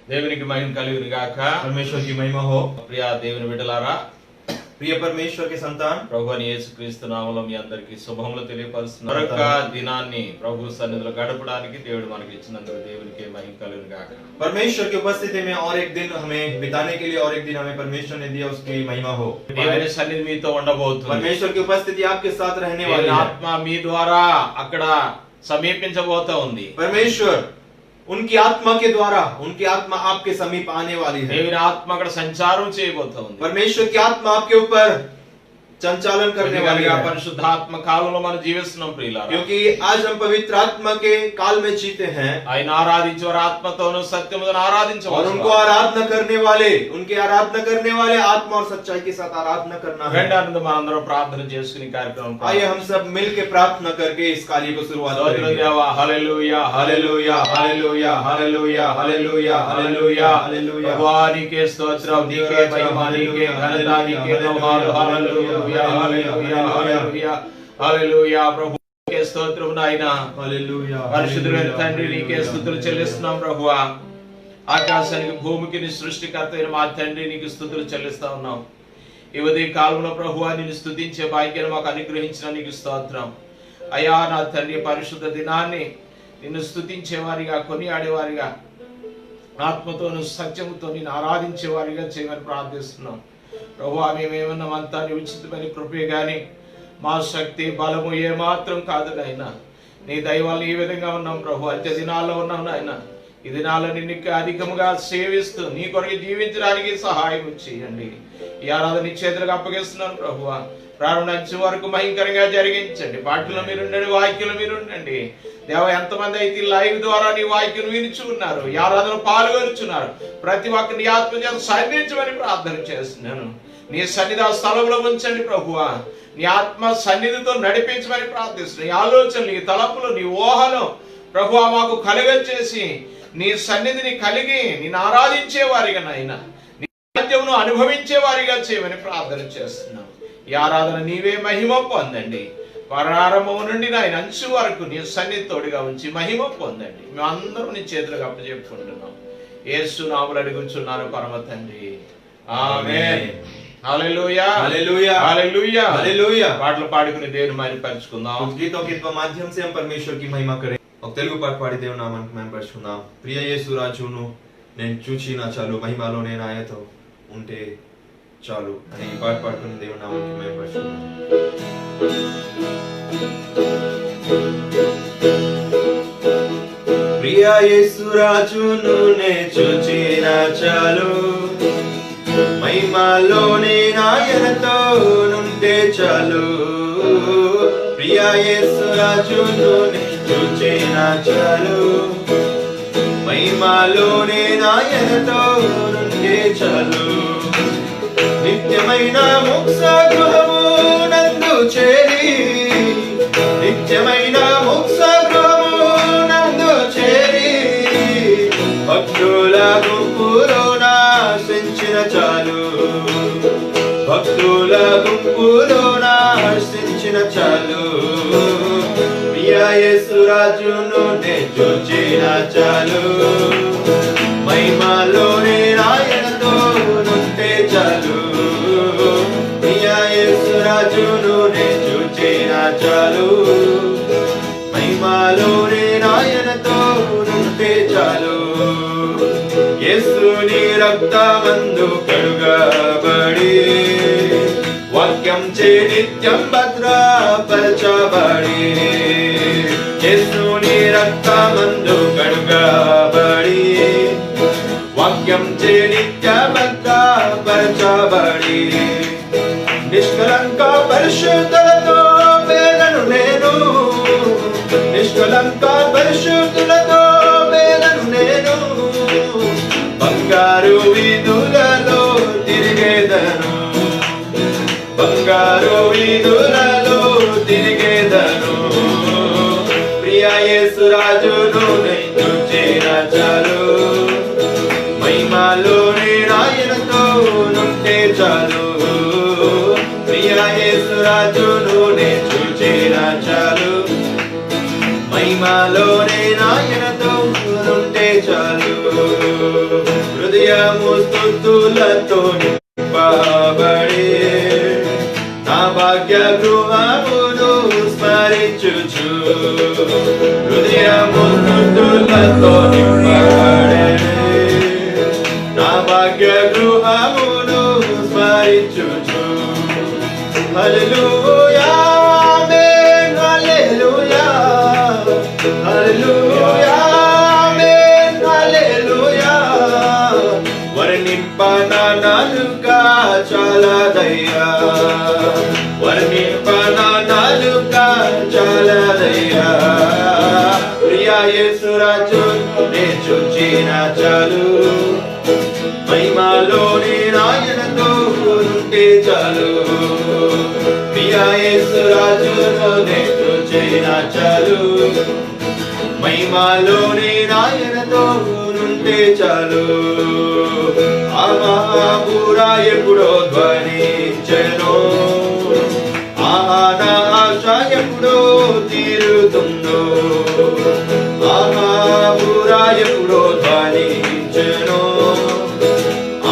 దేవునికి మహిమ కలుగును గాక। परमेश्वर की महिमा हो। ప్రియ దేవుని బిడ్డలారా, प्रिय परमेश्वर के संतान, ప్రభువైన యేసుక్రీస్తు నామములో మీ అందరికీ శుభములు తెలియపరుస్తున్నాను। మరొక దినాన్ని ప్రభు సన్నిధిలో గడపడానికి దేవుడు మనకి ఇచ్చినందుకు దేవునికి మహిమ కలుగును గాక। परमेश्वर की उपस्थिति में और एक दिन हमें बिताने के लिए और एक दिन हमें परमेश्वर ने दिया, उसकी महिमा हो। దేవుని సన్నిధి మీతో ఉండబోతుంది। परमेश्वर की उपस्थिति आपके साथ रहने वाली है। ఆత్మ మీ ద్వారా అక్కడ సమీపించబోతా ఉంది। परमेश्वर उनकी आत्मा के द्वारा, उनकी आत्मा आपके समीप आने वाली है। దేవుని ఆత్మ అక్కడ సంచారం చేయబోతా ఉంది। परमेश्वर की आत्मा आपके ऊपर संचालन करने वाली है। పరిశుద్ధాత్మ కాలంలో మనం జీవిస్తున్నాం ప్రియులారా, क्योंकि आज हम पवित्र आत्मा के काल में जीते हैं। ఆయన ఆరాధించేవారు ఆత్మతోను సత్యముతోను ఆరాధించవచ్చు। और उनको आराधना करने वाले, उनके आराधना करने वाले आत्मा और सच्चाई के साथ आराधना करना है। రెండోది మనందరం ప్రార్థన చేసుకునే కార్యక్రమం। आइए हम सब मिलकर प्रार्थना करके इस कार्य को शुरुआत करेंगे। దేవా hallelujah hallelujah hallelujah hallelujah hallelujah hallelujah hallelujah. ప్రభువా నీకే స్తోత్రం, నీకే మహిమ, నీకే ఘనత, నీకే మహిమలు। హల్లెలూయా హల్లెలూయా హల్లెలూయా హల్లెలూయా। ప్రభువుకే స్తోత్రం నాయనా। हालेलुया పరిశుద్ధుడైన తండ్రి నీకే స్తుతులు చెల్లిస్తున్నాం ప్రభువా। ఆకాశానికి భూమికి నీ సృష్టికర్త అయిన మా తండ్రి నీకు స్తుతులు చెల్లిస్తా ఉన్నాం। ఈ ఉదయ కాలంలో ప్రభువా నిన్ను స్తుతించే భాగ్యాన్ని మాకు అనుగ్రహించిన నీకు స్తోత్రం అయ్యా। నా తండ్రి పరిశుద్ధ దినాన్ని నిన్ను స్తుతించేవారిగా, కొనియాడేవారిగా, ఆత్మతోను సత్యముతో నిన్ను ఆరాధించేవారిగా చేయమని ప్రార్థిస్తున్నాం ప్రభువా। మేమేమన్నామంతా నీ ఉచితమైన కృపే గాని మా శక్తి బలము ఏమాత్రం కాదు నాయనా। నీ దైవాలను ఈ విధంగా ఉన్నాం ప్రభు, అంత్య దినాల్లో ఉన్నాం నాయన। ఈ దినాల్లో నిన్ను అధికముగా సేవిస్తూ నీ కొరకు జీవించడానికి సహాయం చేయండి। ఈ ఆరాధన నీ చేతులకు అప్పగిస్తున్నాను ప్రభువా। ప్రారంభం నుంచి వరకు భయంకరంగా జరిగించండి। పాటలో మీరుండండి, వాక్యంలో మీరుండండి దేవా। ఎంతమంది అయితే లైవ్ ద్వారా నీ వాక్యం వినుచున్నారు, ఈ ఆరాధన పాల్గొనుచున్నారు, ప్రతి ఒక్కరిని నీ ఆత్మ చేత సన్నిధించమని ప్రార్థన చేస్తున్నాను। నీ సన్నిధి ఆ స్థలంలో ఉంచండి ప్రభువా। నీ ఆత్మ సన్నిధితో నడిపించమని ప్రార్థిస్తున్నాను। నీ ఆలోచనలు, నీ తలపులు, నీ ఊహలు ప్రభువా మాకు కలుగచేసి నీ సన్నిధిని కలిగి నిన్ను ఆరాధించే వారిగా నాయనా, నీ సత్యమును అనుభవించే వారిగా చేయమని ప్రార్థన చేస్తున్నాం। ఈ ఆరాధన నీవే మహిమ పొందండి। ప్రారంభం నుండి నాయన అంచు వరకు నీ సన్నిధి తోడుగా ఉంచి మహిమ పొందండి। మేమందరం నీ చేతులకు అప్పచెప్పుకుంటున్నాం। యేసు నామములో అడుగుచున్నాను పరమ తండ్రి, ఆమేన్। Hallelujah hallelujah hallelujah hallelujah. పాటలు పాడుకుని దేవుని మహిమపరచుకుందాం। कुछ गीतों के माध्यम से हम परमेश्वर की महिमा करें। और तेलुगु पाठ पाड़ी देव नाम మహిమపరచుకుందాం। ప్రియ యేసు రాజును నేను చూచిన చాలు, మహిమలో నేను ఆయనతో ఉంటే చాలు అని ఈ పాట పాడుకుని దేవుని నామానికి మహిమపరచుకుందాం। ప్రియ యేసు రాజును నేను చూచిన చాలు, మహిమలోనే ఆయనతో ఉంటే చాలు। ప్రియ యేసు రాజును నేను చూచిన చాలు, మహిమలోనే ఆయనతో ఉంటే చాలు। నిత్యమైన మోక్ష గృహము నందు చేరి, నిత్యమైన మోక్ష గృహము నందు చేరి, భక్తుల గుంపులో నాశించిన చాలు, భక్తుల గుంపులో నాశించిన చాలు। ప్రియ యేసు రాజును నేను చూచిన చాలు, మహిమలోనే ఆయనతో ఉంటే చాలు। ప్రియ యేసు రాజును నేను చూచిన చాలు, మహిమలోనే ఆయనతో ఉంటే చాలు। యేసుని రక్తమందు కడుగబడి, వాక్యం చే నిత్యం భద్రపరచబడి, యేసుని రక్తమందు కడుగబడి, వాక్యం చే నిత్య భద్రపరచబడి, నిష్కలంక పరిశుద్ధులతో పేదను నేను, నిష్కలంక పరిశుద్ధులతో పేదను నేను, బంగారు వీధులలో తిరిగేదను, బంగారు వీధులలో తిరిగేదను। ప్రియ యేసు రాజును నేను చూచిన చాలు, మహిమలోనే ఆయనతో ఉంటే చాలు। ప్రియ యేసు రాజును నేను చూచిన చాలు, మహిమలోనే ఆయనతో ఉంటే చాలు। హృదయము స్తుతులతో నింపబడి నా భాగ్య గృహమును స్మరించుచు హృదయము స్తుతులతో నింపబడి నా భాగ్య గృహమును స్మరించుచు హల్లెలూయా ఆమేన్ హల్లెలూయా హల్లెలూయా ఆమేన్ హల్లెలూయా వర్ణింపనాలుగా చాలదయ్యా వర్ణింపనాలుగా చాలదయ్యా ప్రియా యేసు రాజునే చూచిన చాలు మహిమలోని నాయనతో ఉంటే చాలు ప్రియా యేసు రాజునే చూచిన చాలు మహిమలోని నాయనతో ఉంటే చాలు ఆ మహాపుర ఎప్పుడో ధ్వనించెను ఆహా నా ఆశ ఎప్పుడో తీరుతుందో ఆ మహాపుర ఎప్పుడో ధ్వనించెను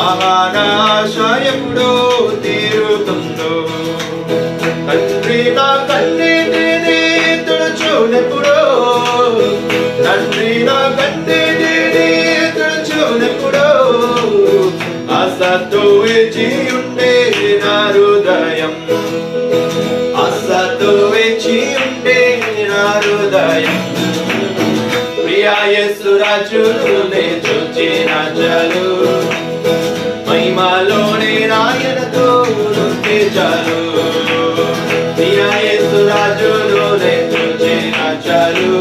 ఆహా నా ఆశ ఎప్పుడో తీరుతుందో తండ్రి నా కన్నీటిని తుడుచునెప్పుడో తండ్రి నా కన్నీటిని తుడుచునెప్పుడో ఆశతో వేచి ఉండే నా హృదయం ఆశతో వేచి ఉండే నా హృదయం ప్రియా యేసు రాజునే చూచిన చాలు మహిమలోనే నాయనతో ఉంటే చాలు ప్రియా యేసు రాజునే చూచిన చాలు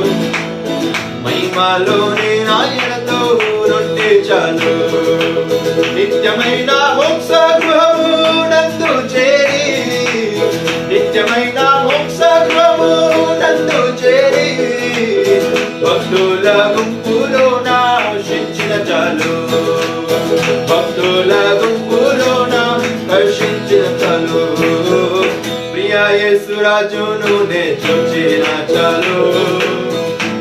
మహిమలోనే నాయనతో ఉంటే చాలు నిత్యమైన మోక్ష గృహము నందు చేరి నిత్యమైన మోక్ష గృహము నందు చేరి భక్తుల గుంపులో నాశించిన చాలు భక్తుల గుంపులో హర్షించిన చాలు ప్రియా యేసు రాజును నే చూచిన చాలు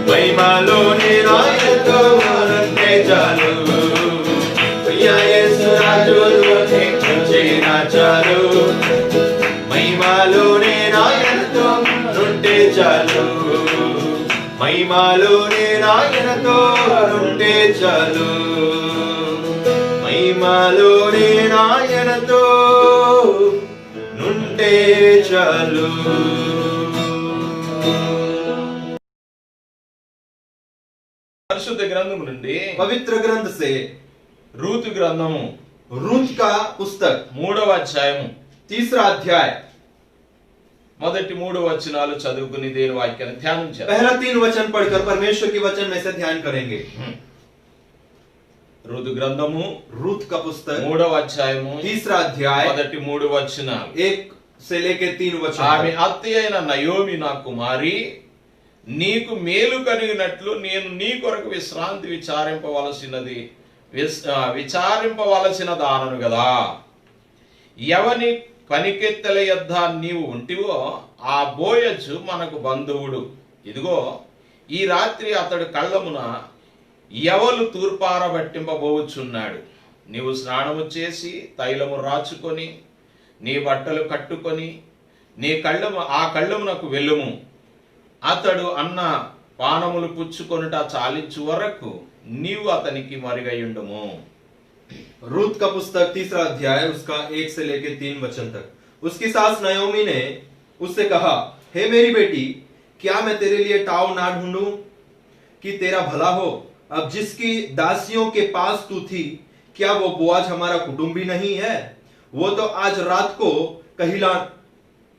మహిమలోని నాయనతో ఉంటే చాలు ప్రియా యేసు రాజును నే చూచిన చాలు మహిమలోని నాయనతో ఉంటే చాలు మహిమలోని నాయనతో ఉంటే చాలు మహిమలోని నాయనతో నుంటే చాలు పరిశుద్ధ గ్రంథం నుండి पवित्र ग्रंथ से రూతు గ్రంథము रूत का पुस्तक 3వ అధ్యాయము 3रा अध्याय మొదటి 3 వచనాలు చదువుకుని దేని వాక్యాన్ని ధ్యానం చేద్దాం. पहला 3 वचन पढ़कर परमेश्वर के वचन में से ध्यान करेंगे. రూతు గ్రంథము रूत का पुस्तक 3వ అధ్యాయము 3रा अध्याय మొదటి 3 వచనాలు 1 से लेके 3 वचन. ఆమె అత్త అయిన నయోమి నా కుమారి, నీకు మేలు కలిగినట్లు నేను నీ కొరకు విశ్రాంతి విచారింపవలసిన దానను కదా. ఎవని పనికెత్తెల యొద్ద నీవు ఉంటివో ఆ బోయజు మనకు బంధువుడు. ఇదిగో ఈ రాత్రి అతడు కళ్ళమున ఎవలు తూర్పారబట్టింపబోచున్నాడు. నీవు స్నానము చేసి తైలము రాచుకొని నీ బట్టలు కట్టుకొని నీ ఆ కళ్ళమునకు వెళ్ళుము. అతడు అన్న పానములు పుచ్చుకొనుట చాలించు వరకు నీవు అతనికి మరుగయుండుము. रूत का पुस्तक 3रा अध्याय उसका 1 से लेके 3 वचन तक. उसकी सास नयोमी ने उससे कहा, हे मेरी बेटी, क्या मैं तेरे लिए टाव ना ढूंढूं कि तेरा भला हो? अब जिसकी दासियों के पास तू थी, क्या वो बोआज हमारा कुटुंबी नहीं है? वो तो आज रात को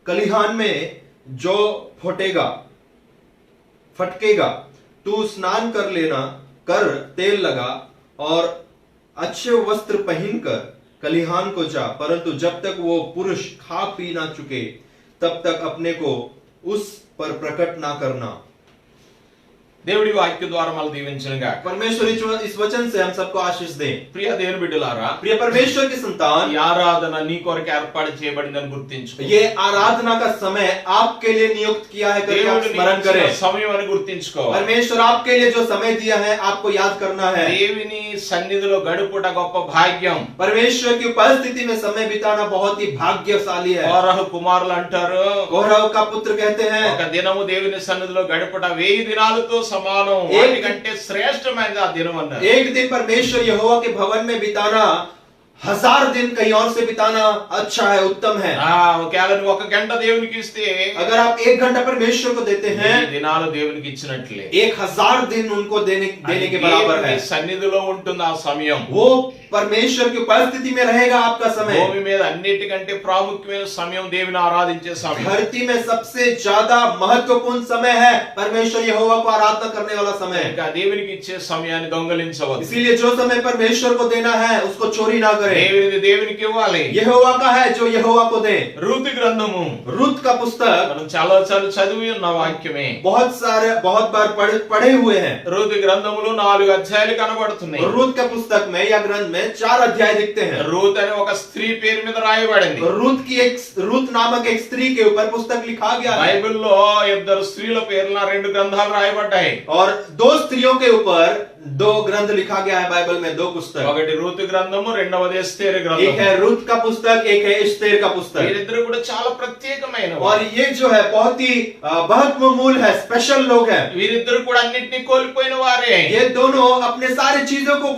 कलिहान में जो फटकेगा. तू स्नान कर लेना, कर तेल लगा और अच्छे वस्त्र पहनकर कलिहान को जा, परंतु जब तक वो पुरुष खा पी ना चुके तब तक अपने को उस पर प्रकट ना करना. దేవుడి వాక్యం ద్వారా మనం దీవించనుగా. परमेश्वर इस वचन से हम सबको आशीष दे। ప్రియ దేవుని బిడ్డలారా, प्रिय परमेश्वर की संतान, ఈ ఆరాధన నీ కొరకు ఏర్పాటు చేయబడిందని గుర్తించుకో. ये आराधना का समय आपके लिए नियुक्त किया है करके आप स्मरण करें। సమయం అని గుర్తించుకో. परमेश्वर आपके लिए जो समय दिया है आपको याद करना है। దేవుని సన్నిధిలో గడుపుట గొప్ప భాగ్యం. परमेश्वर की उपस्थिति में समय बिताना बहुत ही भाग्यशाली है। కోరహ కుమారులు అంటారు, कौरव का पुत्र कहते हैं, ఒక దినము దేవుని సన్నిధిలో గడుపుట 1000 దినాలతో సమానం, వాటికంటే శ్రేష్టమైనది ఆ దినం అన్నారు. एक दिन परमेश्वर यहोवा के भवन में बिताना 1000 दिन कहीं और से बिताना अच्छा है, उत्तम है। ఒకవేళ నువ్వు 1 గంట దేవునికి ఇస్తే, अगर आप 1 घंटा परमेश्वर को देते हैं, దినాలు దేవునికి ఇచ్చినట్లే. 1000 दिन उनको देने के बराबर है। సన్నిధిలో ఉంటుంది ఆ సమయం. वो परमेश्वर की उपस्थिति में रहेगा आपका समय। భూమి మీద అన్నిటికంటే ప్రాముఖ్యమైన సమయం దేవుని ఆరాధించే సమయం. धरती में सबसे ज्यादा महत्वपूर्ण समय है परमेश्वर यहोवा को आराधना करने वाला समय। ఇంకా దేవునికి ఇచ్చే సమయాన్ని దొంగలించవద్దు. इसीलिए जो समय परमेश्वर को देना है उसको चोरी ना करें। దేవునిది దేవునికి ఇవ్వాలి. यहोवा का है जो यहोवा को दे। రూతు గ్రంథము, रुत का पुस्तक మనం చాలా చదివి ఉన్న వాక్యమే. बहुत बार पढ़े हुए हैं। రూతు గ్రంథములో 4 అధ్యాయాలు కనబడుతున్నాయి. रुत का पुस्तक में या ग्रंथ में 4 अध्याय दिखते हैं। రూత్ అనే ఒక స్త్రీ పేరు మీద రాయబడింది. रुत नामक एक स्त्री के ऊपर पुस्तक लिखा गया है। బైబిల్లో 2 స్త్రీల పేర్ల 2 గ్రంథాలు రాయబడ్డాయి. और 2 स्त्रियों के ऊपर 2 ग्रंथ लिखा गया है बाइबल में, 2 पुस्तक। ఒకటి రూతు గ్రంథము, రెండవది ఎస్తేరు గ్రంథము. एक है रुत का पुस्तक, एक है एस्तेर का पुस्तक। వీరిద్దరు కూడా చాలా ప్రత్యేకమైన और ये जो है बहुत ही महत्वपूर्ण है, स्पेशल लोग हैं। వీరిద్దరు కూడా అన్నిటిని కోల్పోయిన వారే. ये दोनों अपने सारे चीजों को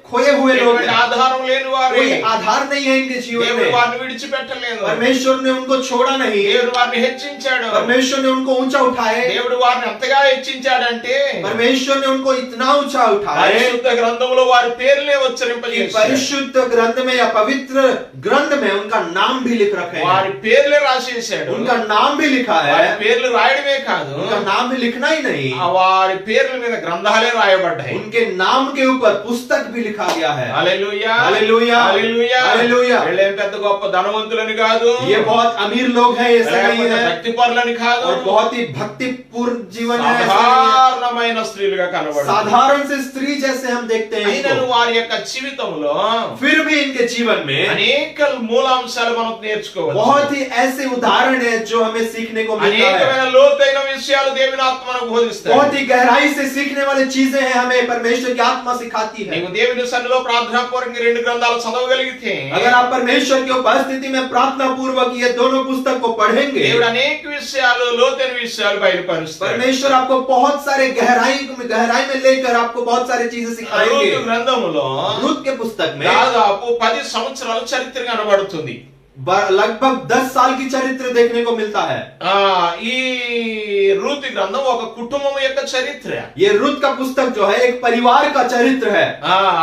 खोए हुए लोग हैं। ఆధారం లేని వారే. कोई आधार नहीं है इनके जीवन దేవుడు में। వారిని విడిచిపెట్టలేదు. परमेश्वर ने उनको छोड़ा नहीं। దేవుడు వారిని హెచ్చించాడు. परमेश्वर ने उनको ऊंचा उठाए। దేవుడు వారిని ఎంతగా హెచ్చించాడంటే, परमेश्वर ने उनको इतना ऊंचा उठाए, పరిశుద్ధ గ్రంథములో వారి పేర్లే ఉచ్చరింపజేశాడు. परिशुद्ध ग्रंथ में या पवित्र ग्रंथ में उनका नाम भी लिख रखे हैं। వారి పేర్లే రాసేశాడు. उनका नाम भी लिखा వారి है। పేర్లు రాయడమే కాదు, उनका नाम भी लिखना ही नहीं, వారి పేర్ల మీద గ్రంథాలే రాయబడ్డాయి. उनके नाम के ऊपर पुस्तक भी लिखा गया है। హల్లెలూయా, హల్లెలూయా, హల్లెలూయా, హల్లెలూయా। వీళ్ళేం పెద్ద గొప్ప ధనవంతులని కాదు, ये बहुत अमीर लोग हैं ऐसा नहीं है, భక్తిపరులని కాదు, और बहुत ही भक्तिपूर्ण जीवन है ऐसा नहीं है। సాధారణమైన స్త్రీలుగా కనబడుతుంది. साधारण से स्त्री जैसे हम देखते हैं అయినను इनको। వారి యొక్క జీవితంలో फिर भी इनके जीवन में అనేక మూలాంశాలు మనం నేర్చుకోవచ్చు. बहुत ही ऐसे उदाहरण है जो हमें सीखने को मिलता है। అనేకమైన లోతైన విషయాలు దేవుని ఆత్మ మనకు బోధిస్తాయి. बहुत ही गहराई से सीखने वाली चीजें हैं, हमें परमेश्वर की आत्मा सिखाती है। నీవు దేవుని సన్నిధిలో ప్రార్థనాపూర్వకంగా 2 గ్రంథాలు చదవగలిగితే, अगर आप परमेश्वर की उपस्थिति में प्रार्थना पूर्वक ये दोनों पुस्तक को पढ़ेंगे, దేవుడు అనేక విషయాలు, లోతైన విషయాలు బయలుపరుస్తాడు. परमेश्वर आपको बहुत सारे गहराई में लेकर आपको बहुत सारी चीजें सिखाएंगे। రూతు గ్రంథములో रूत के पुस्तक में దాదాపు 10 సంవత్సరాల చరిత్ర కనబడుతుంది. लगभग 10 साल की चरित्र देखने को मिलता है। ఈ రూతు గ్రంథం ఒక కుటుంబం యొక్క చరిత్ర. ये रूत का पुस्तक जो है एक परिवार का चरित्र है।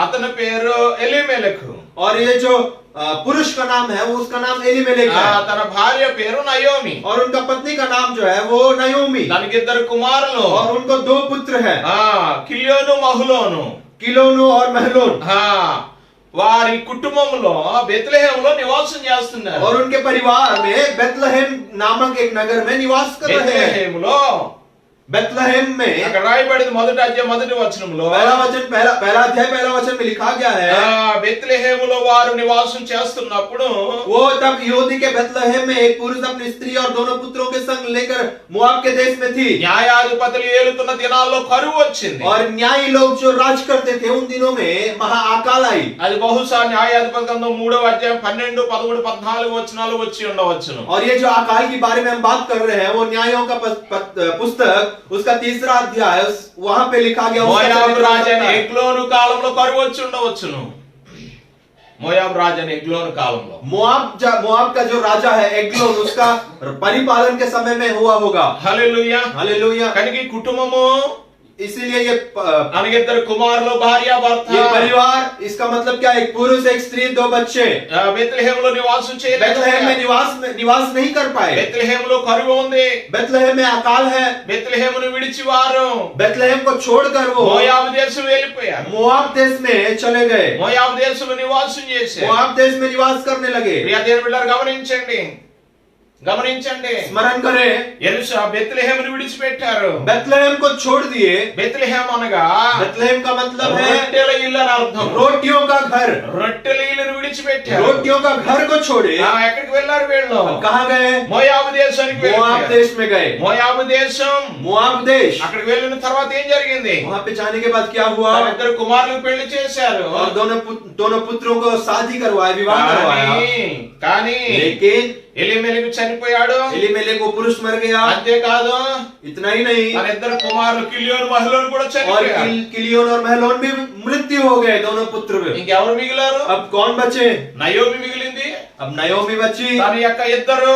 అతని పేరు ఎలీమెలెకు. और ये जो पुरुष का नाम है वो उसका नाम एलीमेलेक है। తన భార్య పేరు నయోమి. और उनका पत्नी का नाम जो है वो नयोमी। దానికి 2 కుమారులు. और उनको 2 पुत्र हैं, కిలియోను, మహులోను. किलोनु और महलोन। వారి కుటుంబంలో బెత్లెహేములో నివాసం చేస్తున్నారు. और उनके परिवार में बेथलेहम नामक एक नगर में निवास कर रहे हैं। బెత్లెహేములో, बेथलेहम में అక్కడ రాయబడింది మొదటి అధ్యాయం మొదటి వచనంలో, पहला अध्याय पहला वचन में लिखा गया है, బెత్లెహేములో వారు నివాసం చేస్తున్నప్పుడు वो तब यहूदी के बेथलेहम में एक पुरुष अपनी स्त्री और दोनों पुत्रों के संग लेकर मोआब के देश में थी। న్యాయాధిపతులు ఏలుతున్న దినాల్లో కరువు వచ్చింది. और न्यायी लोग जो राज करते थे उन दिनों में महाअकाल आई। అది బహుశా న్యాయాధిపతి గ్రంథం 3వ అధ్యాయం 12, 13, 14 వచనాలు వచ్చి ఉండవచ్చును. और ये जो अकाल की बारे में हम बात कर रहे हैं वो न्यायों का पुस्तक उसका 3रा अध्याय वहां पे लिखा गया। మోయాబు రాజైన ఎగ్లోను కాలంలో కరువు వచ్చి ఉండవచ్చును. మోయాబు రాజైన ఎగ్లోను కాలంలో मोआब का जो राजा है एग्लोन, उसका परिपालन के समय में हुआ होगा। హల్లెలూయా, हालेलुया। కనుక ఈ కుటుంబము, इसीलिए ये అనగా 2 కుమారులు, భార్య, భర్త. ये परिवार, इसका मतलब क्या, एक पुरुष, एक स्त्री, 2 बच्चे బెత్లెహేములో నివాసం बेथलेहम में निवास नहीं कर पाए। బెత్లెహేములో కరువు ఉంది. बेथलेहम में अकाल है। బెత్లెహేమును విడిచి వారు बेथलेहम को छोड़कर वो మోయాబు దేశం వెళ్ళిపోయారు. मोआब देश में चले गए। మోయాబు దేశంలో నివాసం చేశారు. मोआब देश में निवास करने लगे। ప్రియ దేవుని బిడ్డలారా గమనించండి, గమనించండి, स्मरण करें, బెత్లెహేమును విడిచిపెట్టారు. बेथलेहम को छोड़ दिए। బెత్లెహేం అనగా बेथलेहम का मतलब है రొట్టెల ఇల్లు అని అర్థం. रोटियों का घर। రొట్టెల ఇల్లును విడిచిపెట్టారు. रोटियों का घर को छोड़े ఎక్కడికి వెళ్ళారు వీళ్ళు? कहाँ गए? మోయాబు దేశానికి मोआब వెళ్ళారు. देश में गए। మోయాబు దేశం, मोआब देश। అక్కడికి వెళ్ళిన తర్వాత ఏం జరిగింది? वहाँ पे जाने के बाद क्या हुआ? ఇద్దరు కుమారులకు పెళ్లి చేశారు. और दोनों पुत्रों को शादी करवाया, विवाह करवाया। కానీ लेकिन ఎలీమెలెకు చనిపోయాడు. एलीमेलेक को पुरुष मर गया। అంతేకాదు, इतना ही नहीं, తన ఇద్దరు కుమారులు కిలియోను మహలోను కూడా और చనిపోయారు. किलियोन और महलोन भी मृत्यु हो गए, दोनों पुत्र भी। ఇంకెవరు మిగిలారు? अब कौन बचे? నయోమి మిగిలింది. अब नयोमी बची తన యొక్క ఇద్దరు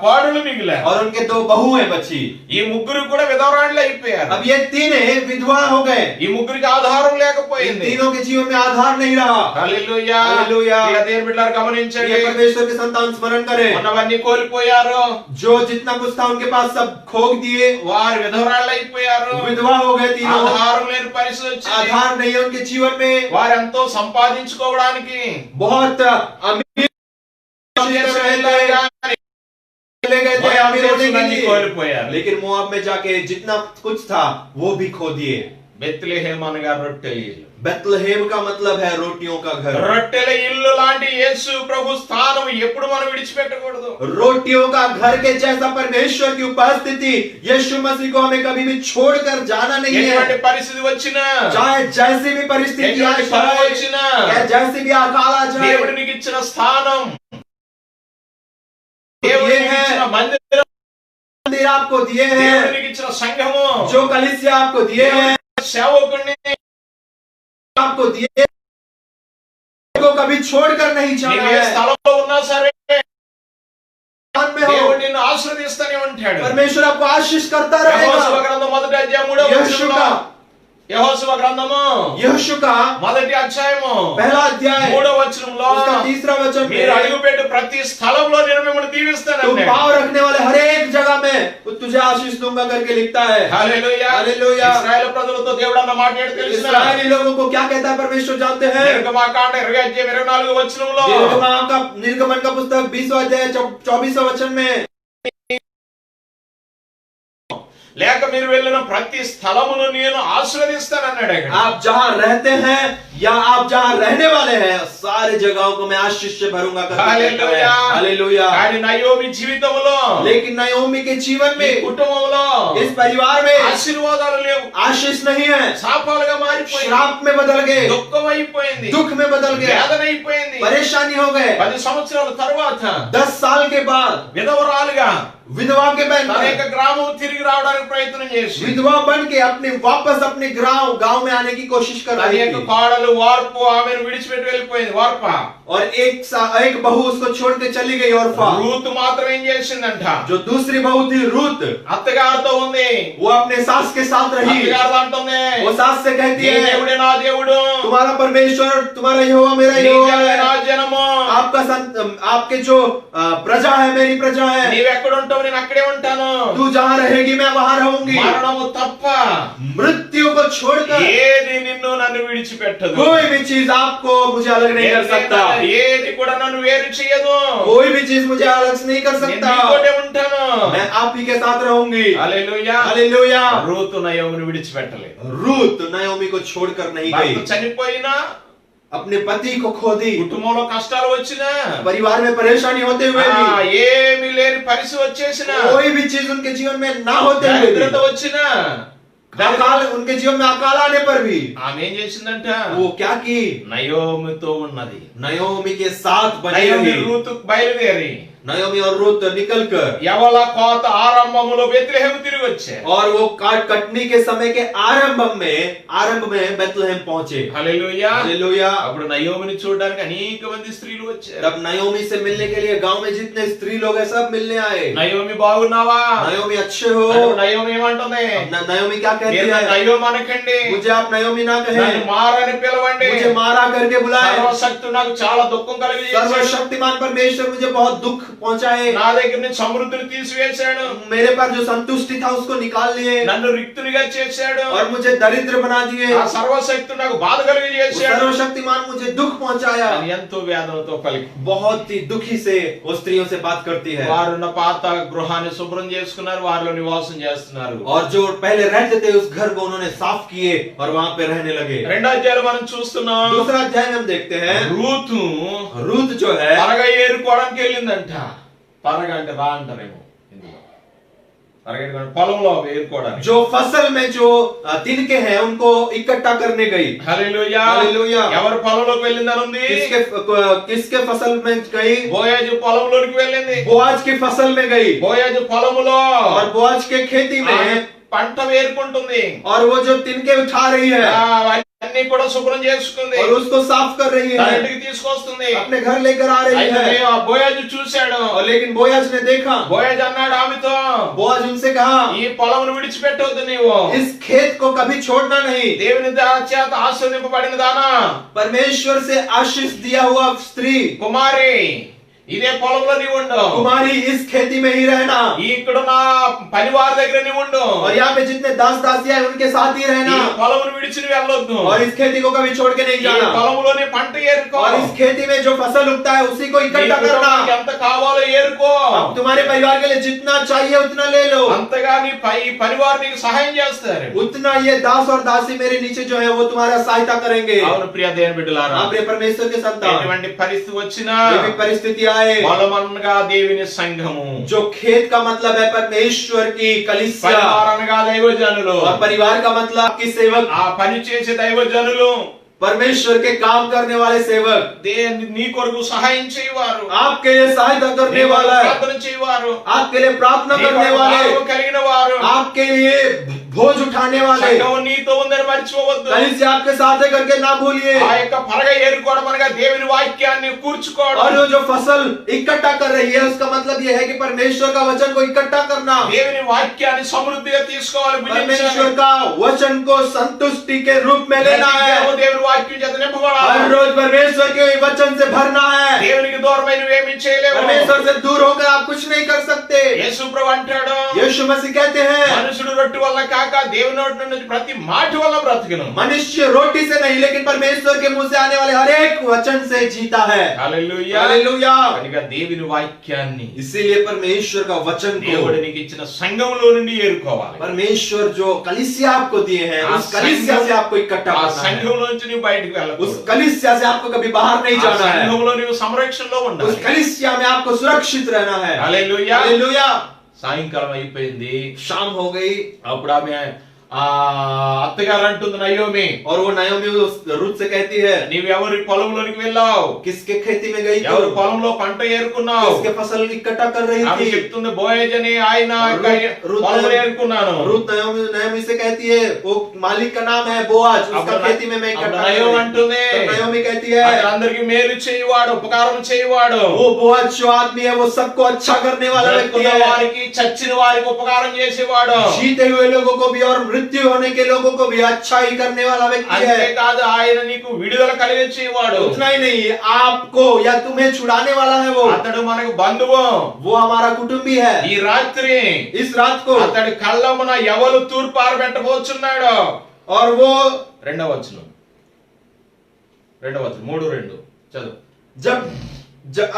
కోడలు మిగిలారు. और उनके 2 बहुएं बची। ఈ ముగ్గురు కూడా విధవరాండ్లు అయిపోయారు. अब ये तीनों विधवा हो गए। ఈ ముగ్గురికి ఆధారం इन లేకపోయింది. तीनों के जीवन में आधार नहीं रहा। హల్లెలూయా. హల్లెలూయా. ఇక దేవుని బిడ్డలారా గమనించండి, ये परमेश्वर के संतान स्मरण करें, ఉన్నవన్నీ కోల్పోయారు. जो जितना कुछ था उनके पास सब खो दिए, వారు విధవరాళ్ళు అయిపోయారు. विधवा हो गए तीनों। ఆధారం లేని పరిస్థితి వచ్చింది. आधार नहीं है उनके जीवन में। వారు ఎంతో సంపాదించుకోవడానికి बहुत अमीर దేశం వెళ్ళారు కానీ चले गए थे अमीर होने के అన్ని लिए, కోల్పోయారు. लेकिन मोआब में जाके जितना कुछ था वो भी खो दिए। బెత్లెహేం అనగా రొట్టెల ఇల్లు. बेथलेहम का मतलब है रोटियों का घर। రొట్టెల ఇల్లు లాంటి యేసు ప్రభు స్థానం ఎప్పుడు మనం విడిచిపెట్టకూడదు. रोटियों का घर के जैसा परमेश्वर की उपस्थिति यीशु मसीह को हमें कभी भी छोड़कर जाना नहीं ఎటువంటి है। పరిస్థితి వచ్చినా, चाहे जैसी भी परिस्थिति ఎటువంటి శ్రమ వచ్చినా, जैसे भी अकाल आ जाए, దేవుడు నీకు ఇచ్చిన స్థానం, దేవుడు ये నీకు है ఇచ్చిన మందిరం, मंदिर आपको दिए దేవుడు हैं, నీకు ఇచ్చిన సంఘము, जो कलीसिया आपको दिए हैं, సేవకుడిని आपको दिए को कभी छोड़कर नहीं जाना నీవు ఏ है। స్థలంలో ఉన్నా సరే स्थान में దేవుడు हो, నిన్ను ఆశీర్వదిస్తూనే ఉంటాడు. परमेश्वर आपको आशीष करता యెహోషువ रहेगा। గ్రంథం 1వ అధ్యాయం 3వ यहोशू వచనంలో, का యెహోషువ గ్రంథము यहोशू का 1వ అధ్యాయము पहला अध्याय 3వ వచనంలో, उसका 3रा वचन మీరు में, అడుగుపెట్టు ప్రతి స్థలంలో నేను మిమ్మల్ని तुम దీవిస్తానన్నాడు. पाँव रखने वाले हर एक जगह में तुझे आशीष दूंगा करके लिखता है। హల్లెలూయా. హల్లెలూయా. ఇశ్రాయేలు ప్రజలతో దేవుడు అన్న మాట ఏంటో తెలుసా? इस्राएली लोगों को क्या कहता है परमेश्वर जानते हैं? నిర్గమకాండ 20వ అధ్యాయం 24వ వచనంలో, निर्गमन का पुस्तक 20वां अध्याय 24वां वचन में, లేక మీరు వెళ్ళిన ప్రతి స్థలమును నేను ఆశీర్వదిస్తానన్నాడు. आप जहाँ रहते हैं या आप जहाँ रहने वाले हैं सारे जगहों को मैं आशीष से भरूंगा करके कहता है। हालेलुया। కానీ నయోమి జీవితంలో, लेकिन नयोमी के जीवन ఈ में, కుటుంబంలో इस परिवार में ఆశీర్వాదాలు లేవు, आशीष नहीं है, శాపాలుగా మారిపోయింది, श्राप में बदल गए, దుఃఖం అయిపోయింది, दुख में बदल गए, వేదన అయిపోయింది. परेशानी हो गए। 10 సంవత్సరాల తర్వాత 10 साल के बाद విధవరాలుగా विधवा के बन తన యొక్క గ్రామం తిరిగి రావడానికి ప్రయత్నం చేసి, विधवा बन के वापस अपने गांव में आने की कोशिश कर తన रही యొక్క थी। కోడలు వార్పు ఆమెను విడిచిపెట్టి వెళ్ళిపోయింది. వార్ప और एक बहू उसको छोड़ के चली गई ऑर्फा। రూతు మాత్రం ఏం చేసిందంట? जो दूसरी बहू थी रूत, అత్తగారితో ఉంది, वो अपने सास के साथ रही। అత్తగారితో అంటుంది, वो सास से कहती నీ है దేవుడే నా దేవుడు, तुम्हारा परमेश्वर तुम्हारा यहोवा मेरा నీ यहोवा జనమే నా है, జనము, आपके जो प्रजा है मेरी प्रजा है। నీవెక్కడ ఉంటావు నేను అక్కడే ఉంటాను, तू जहाँ रहेगी मैं वहाँ रहूंगी। మరణము తప్ప मृत्यु को छोड़कर ఏది నిన్ను నన్ను విడిచిపెట్టదు, कोई भी चीज आपको मुझे अलग नहीं कर सकता। ఏది కూడా నన్ను వేరు చేయదు, कोई भी चीज मुझे अलग नहीं कर నేను सकता। నీతోనే ఉంటాను. मैं आप ही के साथ रहूंगी। హల్లెలూయా. हालेलुया। రూతు నయోమిని విడిచిపెట్టలేదు. रूत नयोमी को छोड़कर नहीं गई, భర్త చనిపోయినా, अपने पति को खो दी, కుటుంబంలో కష్టాలు వచ్చినా, परिवार में परेशानी होते हुए भी, ఏమీ లేని పరిస్థితి వచ్చేసినా, कोई भी चीज उनके जीवन में ना होते हुए भी, దరిద్రత వచ్చినా, अकाल उनके जीवन में अकाल आने पर भी ఆమె ఏం చేసిందంట? वो क्या की? నయోమితో ఉన్నది. नयोमी के साथ बनी నయోమి रही। రూతు బయలుదేరి नयोमी और रूत निकल कर, యవల కోత ఆరంభములో బెత్లెహేము తిరిగి వచ్చారు. और वो कटनी के समय के आरंभ में बेथलेहम पहुंचे। హల్లెలూయా. हालेलुया। అప్పుడు నయోమిని చూడడానికి అనేక మంది స్త్రీలు వచ్చారు. तब नयोमी से मिलने के लिए गांव में जितने स्त्री लोग हैं सब मिलने आए। నయోమి బాగున్నావా? नयोमी अच्छे हो? అప్పుడు నయోమి ఏమంటుంది? नयोमी क्या कहती మీరు है? నయోమి అనకండి, मुझे आप नयोमी ना నన్ను कहें, మారని పిలవండి. मुझे मारा करके बुलाए। సర్వశక్తుడు నాకు చాలా దుఃఖం కలిగింది. सर्वशक्तिमान परमेश्वर मुझे बहुत दुख पहुंचाए, నా దగ్గర నుంచి సమృద్ధిని తీసివేశాడు, मेरे पर जो संतुष्टि था उसको निकाल लिए నన్ను రిక్తునిగా చేశాడు, और मुझे दरिद्र बना दिए। ఆ సర్వశక్తుడు నాకు బాధ वो కలిగజేశాడు सर्वशक्तिमान मुझे दुख पहुंचाया। అని ఎంతో వేదనతో పలికి बहुत ही दुखी से वो स्त्रियों से बात करती है। వారున్న పాత గృహాన్ని శుభ్రం చేసుకున్నారు, వారిలో నివాసం చేస్తున్నారు। और जो पहले रहते थे उस घर को उन्होंने साफ किए और वहां पे रहने लगे। రెండో అధ్యాయం మనం చూస్తున్నాం, दूसरा अध्याय में हम देखते हैं రూతు रूत जो है పరగ ఏరుకోవడానికి వెళ్ళిందంట। పరగ అంటే రా అంటారేమో ఇందులో, పరగ అంటే పొలంలో ఏరుకోవడానికి। जो फसल में जो तिनके हैं उनको इकट्ठा करने गई। హల్లెలూయా, హల్లెలూయా। ఎవరు పొలంలోకి వెళ్ళిందని ఉంది? किसके फसल में गई? బోయాజు పొలంలోకి వెళ్ళింది। बोआज की फसल में गई బోయాజు పొలములో और बोआज के खेती में పంట వేరుకుంటుంది, और वो जो तिनके उठा रही है అన్ని కూడా శుభ్రం చేసుకుంది, और उसको साफ कर रही తన है, ఇంటికి తీసుకొస్తుంది। अपने घर लेकर आ रही అయితే है। ఆ బోయాజు చూశాడు, और लेकिन बोयाज ने देखा, బోయాజు అన్నాడు ఆమెతో, बोआज उनसे कहा ఈ పొలమును విడిచిపెట్టవద్దు నీవు, इस खेत को कभी छोड़ना नहीं। దేవుని చేత ఆశీర్వదింపబడిన దానా, परमेश्वर से आशीष दिया हुआ स्त्री, కుమారి, ఇదే పొలంలో నీవు ఉండు, कुमारी इस खेती में ही रहना, ఇక్కడ నా పనివారి దగ్గర నీవు ఉండు, और यहाँ पे जितने दास दासियां हैं उनके साथ ही ఈ रहना, పొలమును విడిచి నువ్వు వెళ్ళొద్దు, और इस खेती को कभी छोड़ के नहीं ఈ जाना, పొలంలోని పంట ఏరుకో, और इस खेती में जो फसल उगता है उसी को నీ इकट्ठा करना। కుటుంబానికి ఎంత కావాలో ఏరుకో, अब तुम्हारे परिवार के लिए जितना चाहिए उतना ले लो, అంతగా నీ పనివారు నీకు సహాయం చేస్తారు। उतना ये दास और दासी मेरे नीचे जो है वो तुम्हारा सहायता करेंगे। అవును ప్రియ దేవుని బిడ్డలారా, आप परमेश्वर के संतान, ఎటువంటి పరిస్థితి వచ్చినా ये भी परिस्थिति आए, పొలమనగా దేవుని సంఘము, जो खेत का मतलब है परमेश्वर की कलीसिया, పరివారనగా దైవజనులు, और परिवार का मतलब की सेवक, ఆ పని చేసే దైవజనులు, परमेश्वर के काम करने वाले सेवक, నీ కొరకు సహాయం చేయవారు, आपके लिए सहायता करने वाला है, ప్రార్థన చేయవారు, आपके लिए प्रार्थना నీ करने కొరకు वाले, భారం కలిగిన వారు, आपके लिए बोझ उठाने वाले, సంఘము నీతో ఉందని మర్చిపోవద్దు। कलीसिया आपके साथ है करके ना भूलिए। ఆ యొక్క పరగ ఏరుకోవడం అనగా దేవుని వాక్యాన్ని కూర్చుకోవడం, और जो फसल इकट्ठा कर रही है उसका मतलब ये है कि परमेश्वर का वचन को इकट्ठा करना, దేవుని వాక్యాన్ని సమృద్ధిగా తీసుకోవాలి, परमेश्वर का वचन को संतुष्टि के रूप में लेना है, దేవుని వాక్యం చేత నింపబడాలి। हर रोज परमेश्वर के वचन से भरना है। దేవునికి దూరమైన నువ్వేమీ చేయలేవు। परमेश्वर से दूर होकर आप कुछ नहीं कर सकते। యేసు ప్రభు అంటాడు, यीशु मसीह कहते हैं మనుషుడు రొట్టె వల్ల కాక దేవుని నోటి నుండి ప్రతి మాట వల్ల బ్రతుకును। मनुष्य रोटी से नहीं लेकिन परमेश्वर के मुंह से आने वाले हर एक वचन से जीता है। హల్లెలూయా, हालेलुया। కనుక దేవుని వాక్యాన్ని इसीलिए परमेश्वर का वचन దేవుడు को నీకు ఇచ్చిన సంఘంలో నుండి ఏరుకోవాలి। परमेश्वर जो कलीसिया आपको दिए हैं उस कलीसिया से आपको इकट्ठा ఆ करना है। సంఘంలో నుంచి నువ్వు బయటికి उस వెళ్ళకూడదు, कलीसिया से आपको कभी बाहर नहीं ఆ जाना है। సంఘంలో నువ్వు సంరక్షణలో उस ఉండాలి। कलीसिया में आपको सुरक्षित रहना है। హల్లెలూయా। हालेलुया। సాయంకాలం అయిపోయింది, शाम हो गई అప్పుడు ఆమె అత్తగారు అంటుంది నయోమి, और वो नायोमी उस रूत से कहती है, నీవు ఎవరి పొలంలోనికి వెళ్ళావు, किसके खेती में गई ఎవరి तू? పొలంలో పంట ఏరుకున్నావు? किसके फसल इकट्ठा कर रही ఆమె थी? చెప్తుంది, బోయజ్ అని ఆయన रूत పొలంలో ఏరుకున్నాను। रूत नायोमी से कहती है, वो मालिक का नाम है बोआज, उसका అప్పుడు खेती में मैं అప్పుడు इकट्ठा कर నయోమి रही। అంటుంది, तो नायोमी कहती है, అతడు అందరికి మేలు చేయవాడు, ఉపకారం చేయవాడు, वो बोआज जो आदमी है वो सबको अच्छा करने वाला व्यक्ति బ్రతుకున్న है, వారికి చచ్చిన వారికి ఉపకారం చేసేవాడు, जीते हुए लोगों को भी और मृत्यु होने के लोगों को भी अच्छा ही करने वाला व्यक्ति है। అంతేకాదు ఆయన నీకు విడుదల కలిగించేవాడు, उतना ही नहीं, आपको या तुम्हें छुड़ाने वाला है वो అతడు మనకు బంధువు। हमारा कुटुंबी है। ఈ రాత్రి इस रात को అతడి కళ్ళమున ఎవరు తూర్పు ఆరబెట్టబోచున్నాడు। और वो రెండవ వచనం 3:2 చదువు।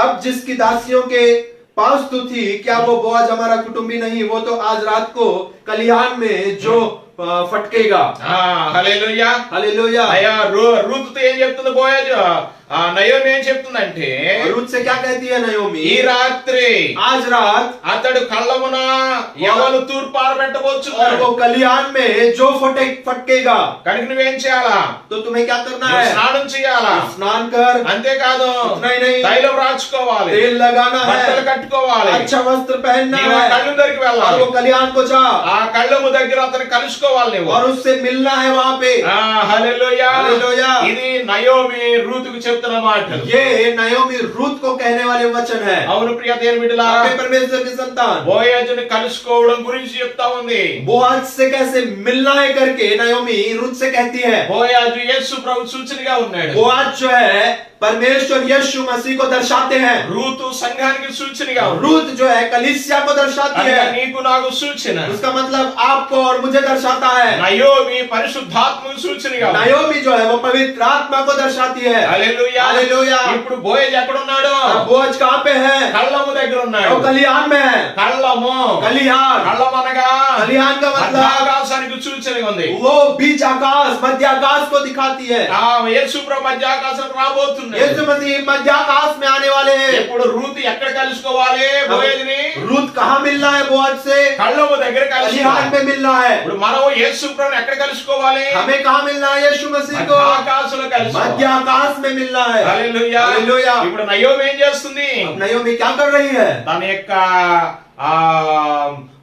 अब जिसकी दासियों के पास तो थी, क्या वो बोआज हमारा कुटुंबी नहीं? वो तो आज रात को कलियान में जो फटकेगा। హల్లెలూయా। हालेलुया। అయ్యా రూతుతో ఏం చెప్తుంది బోయజు? నయోమి ఏం చెప్తుందంటే, रूत से क्या कहती है नयोमी? ఈ రాత్రి आज रात అతడు కళ్ళమున ఎవరు తూర్పు और ఆరబెట్టబోచున్నాడు, वो कलियान में जो फटकेगा। కనుక నువ్వేం చేయాలా? तो तुम्हें क्या करना నువ్వు है? స్నానం చేయాలా, स्नान कर, అంతేకాదు उतना ही नहीं, తైలం రాచుకోవాలి, तेल लगाना బట్టలు है, కట్టుకోవాలి, अच्छा वस्त्र पहनना నీవు ఆ है, కళ్ళం దగ్గరికి और వెళ్ళాలి, वो कलियान को जा ఆ కళ్ళము దగ్గర అతను కలుసుకోవాలి నువ్వు। और उससे मिलना है वहां पे। హల్లెలూయా। हालेलुया। ఇది నయోమి రూతుకు చెప్తున్న మాటలు। ये नयोमी रूत को कहने वाले वचन है। అవును ప్రియ దేవుని బిడ్డలారా, आपके परमेश्वर की संतान బోయజుని కలుసుకోవడం గురించి చెప్తా ఉంది। बोआज से कैसे मिलना है करके नयोमी रूत से कहती है। బోయజు యేసు ప్రభు సూచనగా ఉన్నాడు। बोआज जो है परमेश्वर यीशु मसीह को दर्शाते हैं। రూతు సంఘానికి సూచనగా ఉంది. रूत जो है कलीसिया को दर्शाती అనగా है। నీకు నాకు సూచన. उसका मतलब आपको और मुझे दर्शाता है। నయోమి పరిశుద్ధాత్మకు సూచనగా ఉంది. नायोमी जो है वो पवित्र आत्मा को दर्शाती है। హల్లెలూయా. हालेलुया। ఇప్పుడు బోయజ్ ఎక్కడ ఉన్నాడు? बोझ कहाँ पे है? కళ్ళము దగ్గర ఉన్నాడు. वो कलियान में है। కళ్ళము कलियान కళ్ళమనగా कलियान का मतलब మధ్యాకాశానికి సూచనగా ఉంది. वो बीच आकाश मध्य आकाश को दिखाती है। ఆ యేసు ప్రభు మధ్యాకాశం రాబోతున్నాడు. यीशु मसीह मध्य आकाश में आने वाले हैं। ఇప్పుడు రూతు ఎక్కడ కలుసుకోవాలి బోయజ్ని? रूत कहाँ मिलना है बोझ से? కళ్ళము దగ్గర कलियान కలుసుకోవాలి. में मिलना है। ఇప్పుడు మనం యేసు ప్రభుని ఎక్కడ కలుసుకోవాలి? हमें कहाँ मिलना है? यीशु मसीह को మధ్యాకాశంలో मध्य కలుసుకోవాలి. आकाश में मिलना है। హల్లెలూయా. हालेलुया। ఇప్పుడు నయోమి ఏం చేస్తుంది? नयोमी क्या कर रही है? తన యొక్క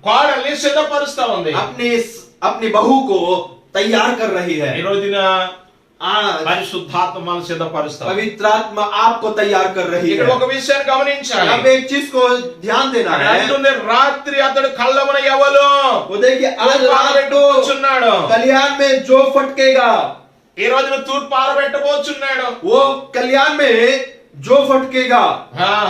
కోడల్ని సిద్ధపరుస్తా ఉంది. अपनी बहू को तैयार कर रही है। ఈ రోజున आज పరిశుద్ధాత్మ మనల్ని సిద్ధపరుస్తా ఉంది. पवित्र आत्मा आपको तैयार कर रही है। ఇక్కడ ఒక విషయాన్ని గమనించాలి. अब एक चीज को ध्यान देना అక్కడ है। అంటుంది, రాత్రి అతడు కళ్ళమున ఎవలు वो देखिए आज रात को పారబెట్టబోచున్నాడు. कल्याण में जो फटकेगा, ఈ రోజున తూర్పు పారబెట్టబోచున్నాడు. वो कल्याण में जो फटकेगा।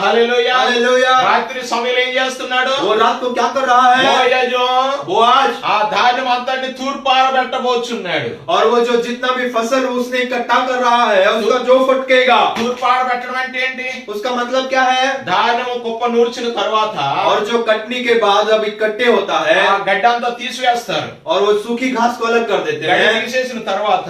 హల్లెలూయా. हालेलुया। రాత్రి సమయంలో ఏం చేస్తున్నాడు? वो रात को क्या कर रहा है? బోయజు वो आज ఆ ధాన్యం అంతటిని తూర్పు పారబెట్టబోచున్నాడు. और वो जो जितना भी फसल उसने इकट्ठा कर रहा है उसका जो फटकेगा। తూర్పు పారబెట్టడం అంటే ఏంటి? उसका मतलब क्या है? ధాన్యము కుప్ప నూర్చిన తర్వాత और जो कटनी के बाद जब इकट्ठे होता है ఆ గడ్డ అంతా తీసివేస్తారు. और वो सूखी घास को अलग कर देते గడ్డ हैं। తీసేసిన తర్వాత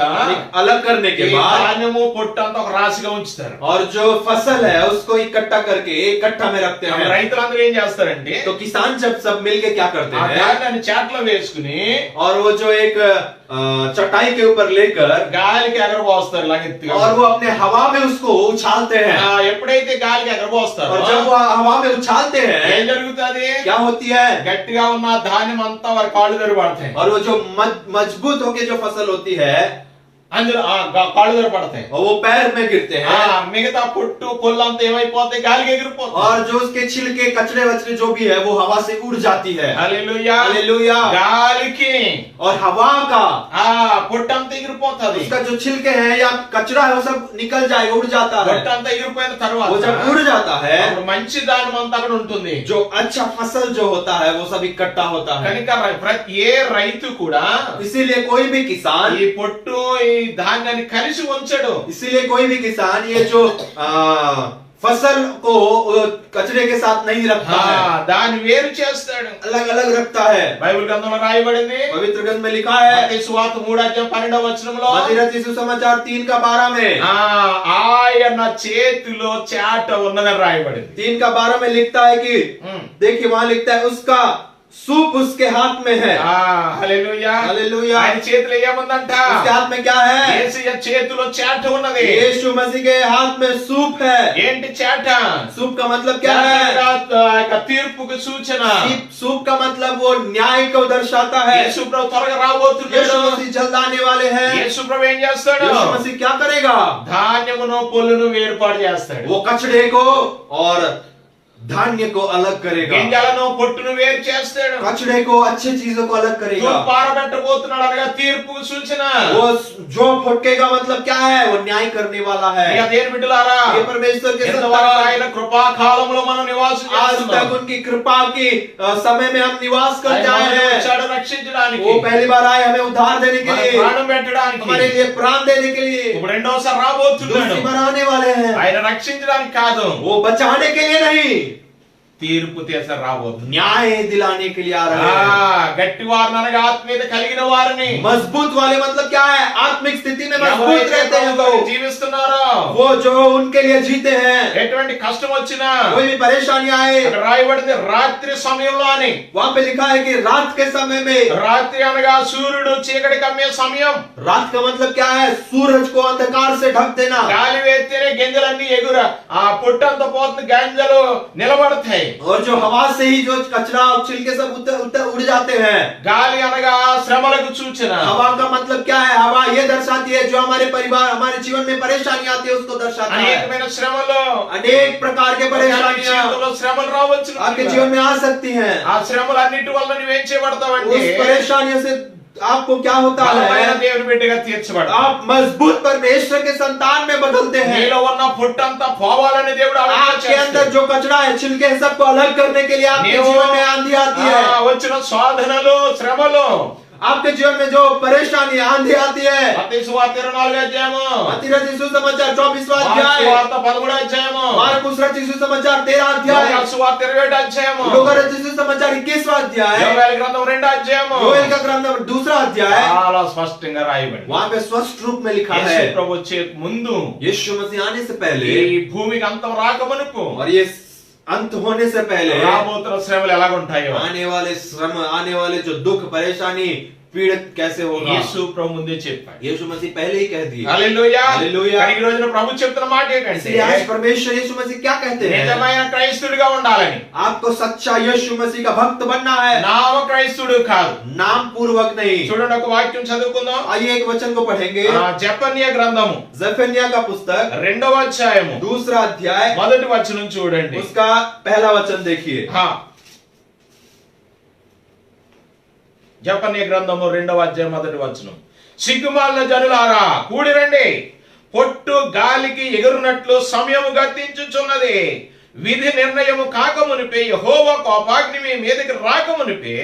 अलग करने के ఈ बाद ధాన్యము పొట్టు అంతా ఒక రాశిగా ఉంచుతారు. और जो फसल है उसको इकट्ठा करके एक कट्टा में रखते हैं। రైతులందరూ ఏం చేస్తారంటే तो किसान जब सब मिलके क्या करते ఆ हैं? ధాన్యాన్ని చాట్లో వేసుకుని और वो जो एक चटाई के ऊपर लेकर గాలికి ఎగరబోస్తారు లగెత్తుగా. और वो अपने हवा में उसको उछालते हैं। ఎప్పుడైతే గాలికి ఎగరబోస్తారో और जब वो हवा में उछालते ఏం हैं జరుగుతుంది? क्या होती है? గట్టిగా ఉన్న ధాన్యం అంతా వారి కాళ్ళు దగ్గర పడతాయి. और वो जो मजबूत होके जो फसल होती है అందులో కాళ్ళు దగ్గర పడతాయి. और वो पैर में गिरते हैं। మిగతా పొట్టు పొల్లంతా ఏమైపోతాయి? గాలికి ఎగిరిపోతాయి. और जो उसके छिलके कचरे वचरे जो भी है वो हवा से उड़ जाती है। హల్లెలూయా. हालेलुया। గాలికి और हवा का పొట్టంతా ఎగిరిపోతుంది. उसका जो छिलके हैं या कचरा है वो सब निकल जाएगा, उड़ जाता है। పొట్టంతా ఎగిరిపోయిన తర్వాత वो जब उड़ जाता है అప్పుడు మంచి ధాన్యం అంతా అక్కడ ఉంటుంది. जो अच्छा फसल जो होता है वो सब इकट्ठा होता है। కనుక ఏ రైతు కూడా इसीलिए कोई भी किसान ఈ పొట్టు ఈ ధాన్యాన్ని కలిసి ఉంచడు. इसीलिए कोई भी किसान ये जो फसल को कचरे के साथ नहीं रखता है, దాన్ని వేరు చేస్తాడు. अलग अलग रखता है। బైబిల్ గ్రంథంలో రాయబడింది. पवित्र ग्रंथ में लिखा है మత్తయి సువార్త 3:12 मत्ती सुसमाचार 3:12 में ఆయన చేతిలో చాట ఉన్నదని రాయబడింది. 3:12 में लिखता है कि देखिए वहां लिखता है उसका सूप उसके हाथ में है। హల్లెలూయా. हालेलुया। ఆయన చేతిలో ఏముందంట? उसके हाथ में क्या है? యేసయ్య చేతిలో చాట ఉన్నది. यीशु मसीह के हाथ में सूप है। ఏంటి చాట? सूप का मतलब क्या है? తీర్పుకు సూచన. सूप का मतलब वो न्याय को दर्शाता है। యేసు ప్రభు త్వరగా यीशु రాబోతున్నాడు. मसीह जल्द आने वाले हैं। యేసు ప్రభు ఏం చేస్తాడు? यीशु मसीह क्या करेगा? ధాన్యమును పొల్లును వేరుపాటు చేస్తాడు. वो कचड़े को और धान्य को अलग करेगा। గింజలను పొట్టును వేరు చేస్తాడు. कचड़े को अच्छी चीजों को अलग करेगा। తూర్పు పారబెట్టబోతున్నాడు అనగా తీర్పుకు సూచన. वो जो फटकेगा मतलब क्या है? वो न्याय करने वाला है। ఇక దేని బిడ్డలారా, ये परमेश्वर के ఎంతవరకు संतान, ఆయన కృపాకాలంలో మనం నివాసం आज చేస్తున్నాం. तक उनकी कृपा की समय में हम निवास करते ఆయన आए మనల్ని हैं। వచ్చాడు రక్షించడానికి, वो पहली बार आए हमें उद्धार देने के మన लिए, ప్రాణం పెట్టడానికి. हमारे लिए प्राण देने के लिए। ఇప్పుడు రెండోసారి రాబోతున్నాడు. दूसरी बार आने वाले हैं। ఆయన రక్షించడానికి కాదు, वो बचाने के लिए नहीं, తీర్పు తీసే రాబోతుంది. न्याय दिलाने के लिए आ रहे हैं। గట్టి వారిని అనగా ఆత్మీయత కలిగిన వారిని, मजबूत वाले मतलब क्या है? आत्मिक स्थिति में मजबूत रहते हैं वो। జీవిస్తున్నారో वो जो उनके लिए जीते हैं, ఎటువంటి కష్టం వచ్చినా कोई भी परेशानी आए, అక్కడ రాయబడింది రాత్రి సమయంలో అని. वहाँ पे लिखा है कि रात के समय में। రాత్రి అనగా సూర్యుడు చీకటి కమ్మే సమయం. रात का मतलब क्या है? सूरज को अंधकार से ढक देना। గాలి వేస్తేనే గింజలన్నీ ఎగుర పొట్టంతా పోతుంది, గింజలు నిలబడతాయి. और जो हवा से ही जो कचरा और छिलके सब उड़ जाते हैं। గాలి అనగా శ్రమలకు సూచన. हवा का मतलब क्या है? हवा ये दर्शाती है जो हमारे परिवार हमारे जीवन में परेशानी आती है उसको दर्शाता है। అనేకమైన శ్రమలు, अनेक प्रकार के परेशानियां జీవితంలో శ్రమలు రావచ్చు. आपके जीवन में आ सकती हैं। ఆ శ్రమలన్నిటి వల్ల నువ్వేం చేయబడతావంటే उस परेशानियों से आपको क्या होता బలమైన है? దేవుని బిడ్డగా తీర్చబడతావు. आप मजबूत परमेश्वर के संतान में बदलते हैं। నీలో ఉన్న పుట్టంతా పోవాలని దేవుడు आपके अंदर जो कचरा है, छिलके हैं, सबको अलग करने के लिए आपके जीवन में आंधी आती है। వచ్చిన సాధనలు శ్రమలు आपके जीवन में जो परेशानी आंधी आती है। మత్తయి సువార్త 24 అధ్యాయము, मत्ती रचित सुसमाचार 24वां మార్కు अध्याय, సువార్త 13 అధ్యాయము, मार्कुस रचित सुसमाचार 13 अध्याय, యోహాను సువార్త 27 అధ్యాయము, लूका रचित सुसमाचार 21वां अध्याय, యోవేలు గ్రంథం 2 అధ్యాయము योएल का ग्रंथ 2 अध्याय, చాలా స్పష్టంగా రాయబడింది. वहां पे स्पष्ट रूप में लिखा యేసు है ప్రభు వచ్చే ముందు यीशु मसीह आने से ఈ पहले భూమికి అంతం రాకమునుపు और ये अंत होने से पहले రాబోతున్న శ్రమలు ఎలాగుంటాయో आने वाले श्रम, आने वाले जो दुख परेशानी पीड़ित कैसे होगा, యేసు ప్రభు ముందే చెప్పాడు. यीशु मसीह पहले ही कह दिए। హల్లెలూయా. హల్లెలూయా. కానీ ఈ రోజున ప్రభు చెప్తున్న మాట ఏంటంటే इसलिए आज परमेश्वर यीशु मसीह क्या कहते हैं? నిజమైన క్రైస్తవుడిగా ఉండాలని. आपको सच्चा यीशु मसीह का भक्त बनना है, నామ క్రైస్తవుడు కాదు. नाम पूर्वक नहीं। చూడండి ఒక వాక్యం చదువుకుందాం. आइए एक वचन को पढ़ेंगे। జెఫన్యా గ్రంథము जफन्याह का पुस्तक 2వ అధ్యాయము 2 अध्याय, మొదటి వచనం చూడండి. उसका पहला वचन देखिए। జెఫన్యా గ్రంథము 2వ అధ్యాయం మొదటి వచనం. సిగ్గుమాలిన జనులారా కూడిరండి, పొట్టు గాలికి ఎగురునట్లు సమయము గతించుచున్నది. విధి నిర్ణయము కాకమునిపే యెహోవా కోపాగ్ని మీ మీదకి రాకమునిపే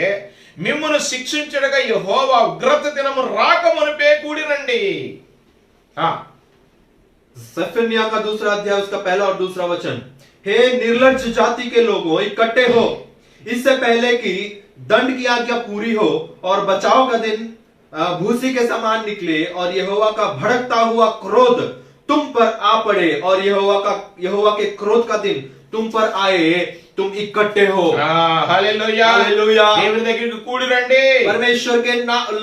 మిమ్మును శిక్షించుటగా యెహోవా ఉగ్రత దినము రాకమునిపే కూడిరండి. जफन्याह का 2 अध्याय, उसका पहला और दूसरा वचन। हे निर्लज्ज जाति के लोगों, इकट्ठे हो, इससे पहले कि दंड की आज्ञा पूरी हो और बचाव का दिन भूसी के समान निकले और यहोवा का भड़कता हुआ क्रोध तुम पर आ पड़े और यहोवा के क्रोध का दिन तुम पर आए, तुम इकट्ठे हो। Hallelujah, hallelujah. దేవుని దగ్గరికి కూడి రండి. परमेश्वर के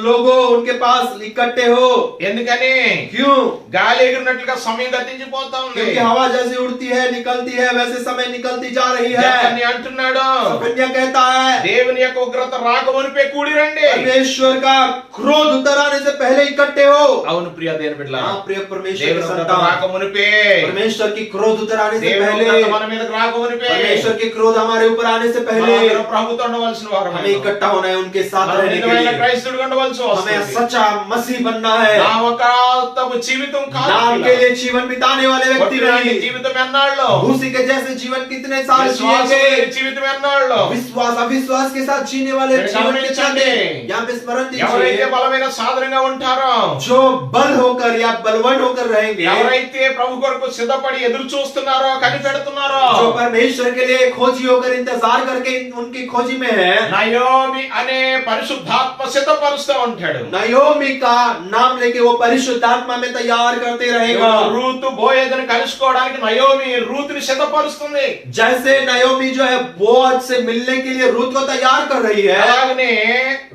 लोगों उनके पास इकट्ठे हो। ఎందుకని? क्यों? గాలి ఎగిరినట్లుగా సమయం గతించిపోతా ఉంది. क्योंकि हवा जैसे उड़ती है, निकलती है, वैसे समय निकलती जा रही है। జెఫన్యా అంటున్నాడు, जफन्याह कहता है దేవుని యొక్క ఉగ్రత రాకమునిపే కూడి రండి. परमेश्वर का क्रोध उतर आने से पहले इकट्ठे हो। అవును ప్రియ దేవుని బిడ్డలారా, हाँ प्रिय परमेश्वर దేవుని के ఉగ్రత संतान, రాకమునిపే, परमेश्वर की क्रोध उतर आने से దేవుని पहले, ఉగ్రత మన మీదకి రాకమునిపే परमेश्वर की क्रोध हमारे ऊपर आने से पहले మనందరం ప్రభుతో ఉండవలసిన వారమే. हमें इकट्ठा होना है, उनके साथ మనం रहने के నిజమైన लिए। క్రైస్తవుడిగా ఉండవలసి हमें వస్తుంది. सच्चा मसीह बनना है। నామకార్థపు జీవితం కాదు, नाम के लिए जीवन बिताने वाले व्यक्ति కొట్టులాంటి नहीं। జీవితం ఎన్నాళ్ళు, भूसी के जैसे जीवन कितने साल విశ్వాసం जिएंगे? లేని జీవితం ఎన్నాళ్ళు. विश्वास अविश्वास के साथ जीने वाले मेरे जीवन सामने कितना चलिए। दिन? यहाँ पे स्मरण ఎవరైతే दीजिए, బలమైన సాధనంగా ఉంటారో, जो बल होकर या बलवान होकर रहेंगे, ఎవరైతే ప్రభు కొరకు సిద్ధపడి ఎదురు చూస్తున్నారో, కనిపెడుతున్నారో, जो परमेश्वर के लिए खोजी होकर इंतजार करके उनकी खोजी में है, నయోమి అనే పరిశుద్ధాత్మ సిద్ధపరుస్తూ ఉంటాడు. नयोमी का नाम लेके वो परिशुद्ध आत्मा में तैयार करते रहेगा। రూతు బోయజను కలుసుకోవడానికి నయోమి రూతుని సిద్ధపరుస్తుంది. जैसे नयोमी जो है बोअज से मिलने के लिए रूत को तैयार कर रही है, అలాగనే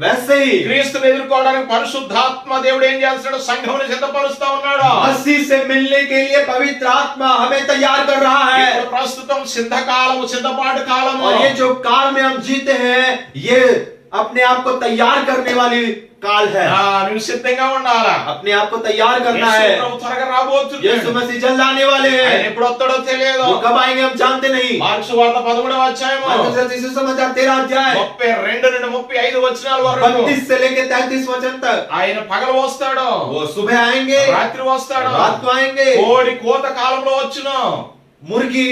वैसे ही క్రీస్తుని ఎదుర్కోవడానికి పరిశుద్ధాత్మ దేవుడు ఏం చేస్తున్నాడు? సంఘముని సిద్ధపరుస్తా ఉన్నాడు. मसीह से मिलने के लिए पवित्र आत्मा हमें तैयार कर रहा है। ఇప్పుడు ప్రస్తుతం సిద్ధకాలము, సిద్ధపాటు కాలము. और ये जो काल में हम जीते हैं, ये अपने आप को तैयार करने वाली काल है। నువ్వు సిద్ధంగా ఉండాలా. अपने आप को तैयार करना యేసు है। ప్రభు త్వరగా రాబోతున్నాడు. यीशु मसीह जल्द आने वाले ఆయన हैं। ఎప్పుడు వస్తాడో తెలియదు. वो कब आएंगे हम जानते नहीं। మార్కు సువార్త 13వ అధ్యాయము मार्कुस रचित सुसमाचार 13 अध्याय 32 నుండి 35 వచనాల వరకు 32 से लेके 33 वचन तक ఆయన పగలు వస్తాడు, वो सुबह आएंगे, రాత్రి వస్తాడు, रात को आएंगे। కోడి కోత కాలంలో వచ్చును. मुर्गी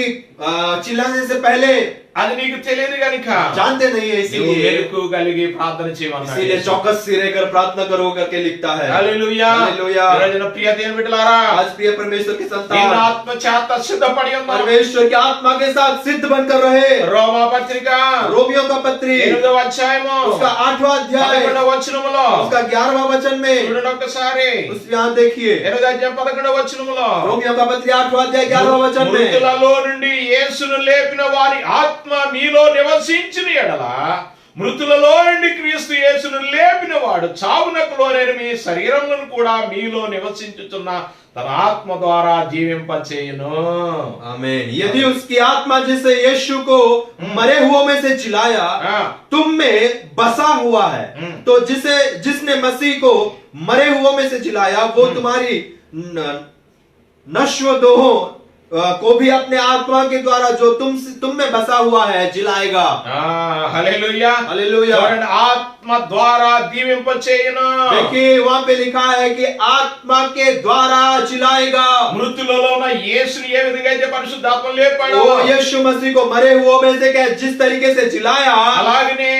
चिल्लाने से पहले అది నీకు తెలియదు గనుక जानते नहीं है, నువ్వు इसीलिए మెలకు కలిగి ప్రార్థన చేయమన్నాడు. इसीलिए चौकस से रहकर प्रार्थना करो करके लिखता है। హల్లెలూయా. హల్లెలూయా. ఈ రోజున ప్రియ దేవుని బిడ్డలారా, आज प्रिय परमेश्वर के నేను संतान ఆత్మ చేత సిద్ధపడి ఉన్నాను. परमेश्वर की आत्मा के साथ सिद्ध बनकर रहे। రోమా పత్రిక रोमियो का पत्री 8వ అధ్యాయము उसका 8वां अध्याय 11వ వచనములో उसका 11वां वचन में చూడండి ఒక్కసారి. उस यहाँ देखिए, 8వ అధ్యాయం 11వ వచనములో रोमियो का पत्री 8वां अध्याय 11वां वचन में, మృతులలో నుండి యేసును లేపిన వారి ఆత్మ మీలో నివసించిన ఎడల మృతులలో నుండి క్రీస్తు యేసును లేపిన వాడు చావునకు లోనైన మీ శరీరములను కూడా మీలో నివసించుచున్న తన ఆత్మ ద్వారా జీవింపచేయును. आमीन। यदि उसकी आत्मा जिसे यीशु को मरे हुओं में से जिलाया तुम में बसा हुआ है, तो जिसने मसीह को मरे हुओं में से जिलाया वो तुम्हारी नश्व को भी अपने आत्मा के द्वारा जो तुम में बसा हुआ है जिलाएगा। Hallelujah hallelujah. చూడండి, ఆత్మ ద్వారా దీవింపచేయును. देखिए वहां पे लिखा है कि आत्मा के द्वारा जिलाएगा। మృతులలో ఉన్న యేసుని ఏ విధంగా అయితే పరిశుద్ధాత్మ లేపాడో, वो यीशु मसीह को मरे हुओं में से क्या जिस तरीके से जिलाया, అలాగనే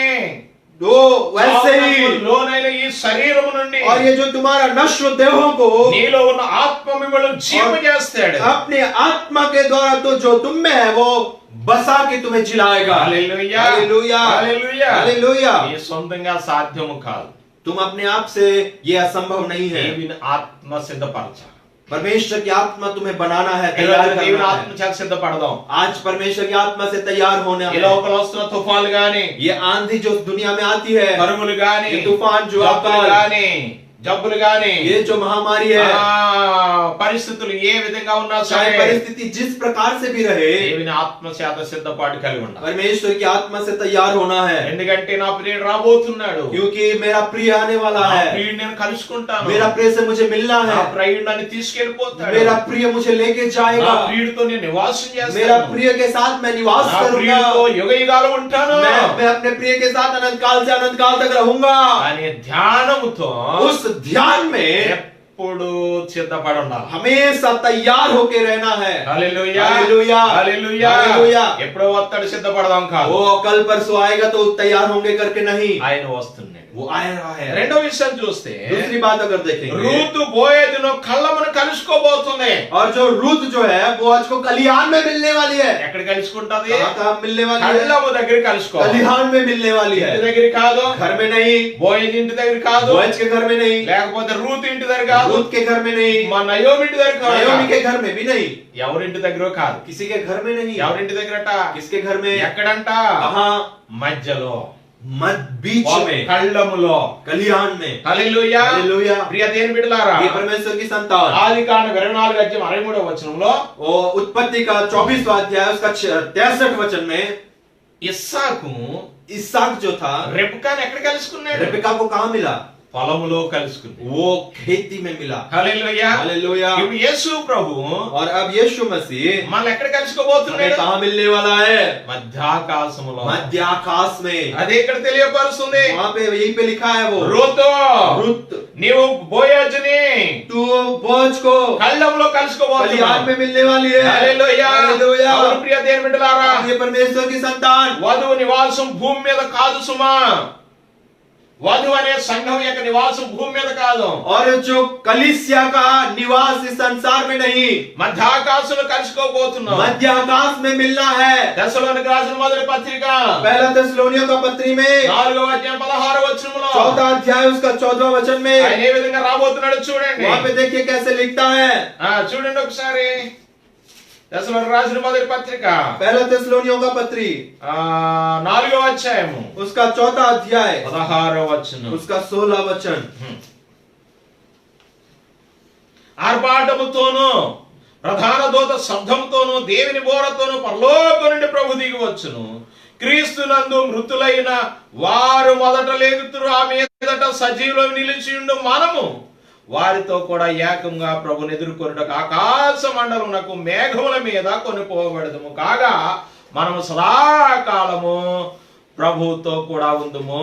वो वैसे ही లోనైన ఈ శరీరం నుండి और ये जो तुम्हारा नश्वर देहों को నీలో ఉన్న ఆత్మ మిమ్మల్ని జీవజేస్తాడు. अपने आत्मा के द्वारा तो जो तुम में है वो बसा के तुम्हें जिलाएगा। Hallelujah hallelujah hallelujah. हालेलुया। ఈ సొంతంగా సాధ్యము కాదు. तुम अपने आप से ये असंभव नहीं है। దేవుని ఆత్మ సిద్ధపరచాలి. परमेश्वर की आत्मा तुम्हें बनाना है, ఈరోజు तैयार దేవుని करना ఆత్మ है। చేత సిద్ధపడదాం. आज परमेश्वर की आत्मा से तैयार होना ఈ है। లోపల వస్తున్న తుఫాన్లు గాని, ये आंधी जो दुनिया में आती है, కరువులు గాని, ये तूफान जो జబ్బులు आता है, గాని, జబ్బులు గాని, ये जो महामारी है, పరిస్థితులు ఏ విధంగా ఉన్నా चाहे సరే परिस्थिति जिस प्रकार से भी रहे, దేవుని ఆత్మ చేత సిద్ధపాటు కలిగి ఉండాలి. परमेश्वर की आत्मा से तैयार होना है। ఎందుకంటే నా ప్రియుడు రాబోతున్నాడు. क्योंकि मेरा प्रिय आने वाला నా है, ప్రియుడు నేను కలుసుకుంటాను. मेरा प्रिय से मुझे मिलना నా है, ప్రియుడు నన్ను తీసుకెళ్ళిపోతాడు. मेरा प्रिय मुझे लेके నా जाएगा, ప్రియుడితో నేను నివాసం मेरा చేస్తాను. प्रिय के साथ मैं निवास నా करूंगा, ప్రియుడితో యుగయుగాలు ఉంటాను. मैं अपने प्रिय के साथ अनंत काल से अनंत काल तक रहूंगा। అనే ధ్యానముతో उस ध्यान में ఎప్పుడు సిద్ధపడి ఉండాలి. हमेशा तैयार होके रहना है। Hallelujah hallelujah hallelujah. हालेलुया। ఎప్పుడో వస్తాడు సిద్ధపడదాం కాదు. वो कल परसों आएगा तो तैयार होंगे करके नहीं, ఆయన వస్తున్నాడు. वो आ रहा है। రెండో విషయం చూస్తే, दूसरी बात अगर देखेंगे, రూతు బోయేదును కళ్ళమును కలుసుకోబోతుంది. और जो रूत जो है वो आज को कलिहान में मिलने वाली है। ఎక్కడ కలుసుకుంటది? कहाँ मिलने वाली है? కళ్ళము దగ్గర కలుసుకోవాలి. कलिहान में मिलने वाली है, ఇంటి దగ్గర కాదు, घर में नहीं, బోయేది ఇంటి దగ్గర కాదు, बोअज के घर में नहीं, లేకపోతే రూతు ఇంటి దగ్గర కాదు, रूत के घर में नहीं, మా నయోమి ఇంటి దగ్గర नायोमी కాదు. के घर में भी नहीं, ఎవరింటి దగ్గర కాదు. किसी के घर में नहीं। ఎవరింటి దగ్గరట? किसके घर में? ఎక్కడంట? कहाँ? మధ్యలో, बीच में, కళ్ళములో. कलिहान में। Hallelujah hallelujah. ప్రియ దేవుని బిడ్డలారా, ये परमेश्वर की संतान, ఆదికాండం 24:63 वो उत्पत्ति का 24वां अध्याय उसका 63 वचन में ఇస్సాకు इसहाक जो था, రెబెకాను ఎక్కడ కలుసుకున్నాడు? रेबेका को कहाँ मिला? పొలములో కలుసుకున్నాడు. वो खेती में मिला। Hallelujah hallelujah. ఇప్పుడు యేసు ప్రభు और अब यीशु मसीह మన ఎక్కడ हमें కలుసుకోబోతున్నాడు? कहाँ मिलने वाला है? మధ్యాకాశములో. मध्य आकाश में। అదే ఇక్కడ తెలియపరుస్తుంది. वहाँ पे यहीं पे लिखा है वो, రూతు, रुत నీవు బోయజుని तू बोझ को కళ్ళములో कलिहान కలుసుకోబోతున్నావు. में मिलने वाली है। Hallelujah hallelujah. అవును ప్రియ దేవుని బిడ్డలారా, ये परमेश्वर की संतान, వధువు నివాసం భూమి మీద కాదు సుమా. వధువు అనే సంఘం యొక్క నివాసం భూమి మీద కాదు. और जो कलीसिया का निवास इस संसार में नहीं, మధ్యాకాశంలో కలుసుకోబోతున్నాం. मध्य आकाश में मिलना है। దశలోనికి రాసిన మొదటి పత్రిక पहला थिस्सलुनीयों का पत्री में 4వ అధ్యాయం 16వ వచనంలో 14 अध्याय उसका 14वां वचन में, ఆయన ఏ విధంగా రాబోతున్నాడో చూడండి. वहाँ पे देखिए कैसे लिखता है। చూడండి ఒకసారి. దశలోనికి రాసిన మొదటి పత్రిక पहला थिस्सलुनीयों का पत्री 4వ అధ్యాయము उसका 4था अध्याय 16వ వచనం. उसका 16वां वचन, ఆర్భాటముతోను ప్రధాన దూత శబ్దంతోను దేవుని బోరతోను పరలోకం నుండి ప్రభు దిగి వచ్చును. క్రీస్తునందు మృతులైన వారు మొదట లేగుతురు, ఆ మీదట సజీవులు నిలిచియుండు మనము వారితో కూడా ఏకంగా ప్రభుని ఎదుర్కొనుటకు ఆకాశ మండలమునకు మేఘముల మీద కొనిపోబడదుము. కాగా మనము సదాకాలము ప్రభుతో కూడా ఉందుము.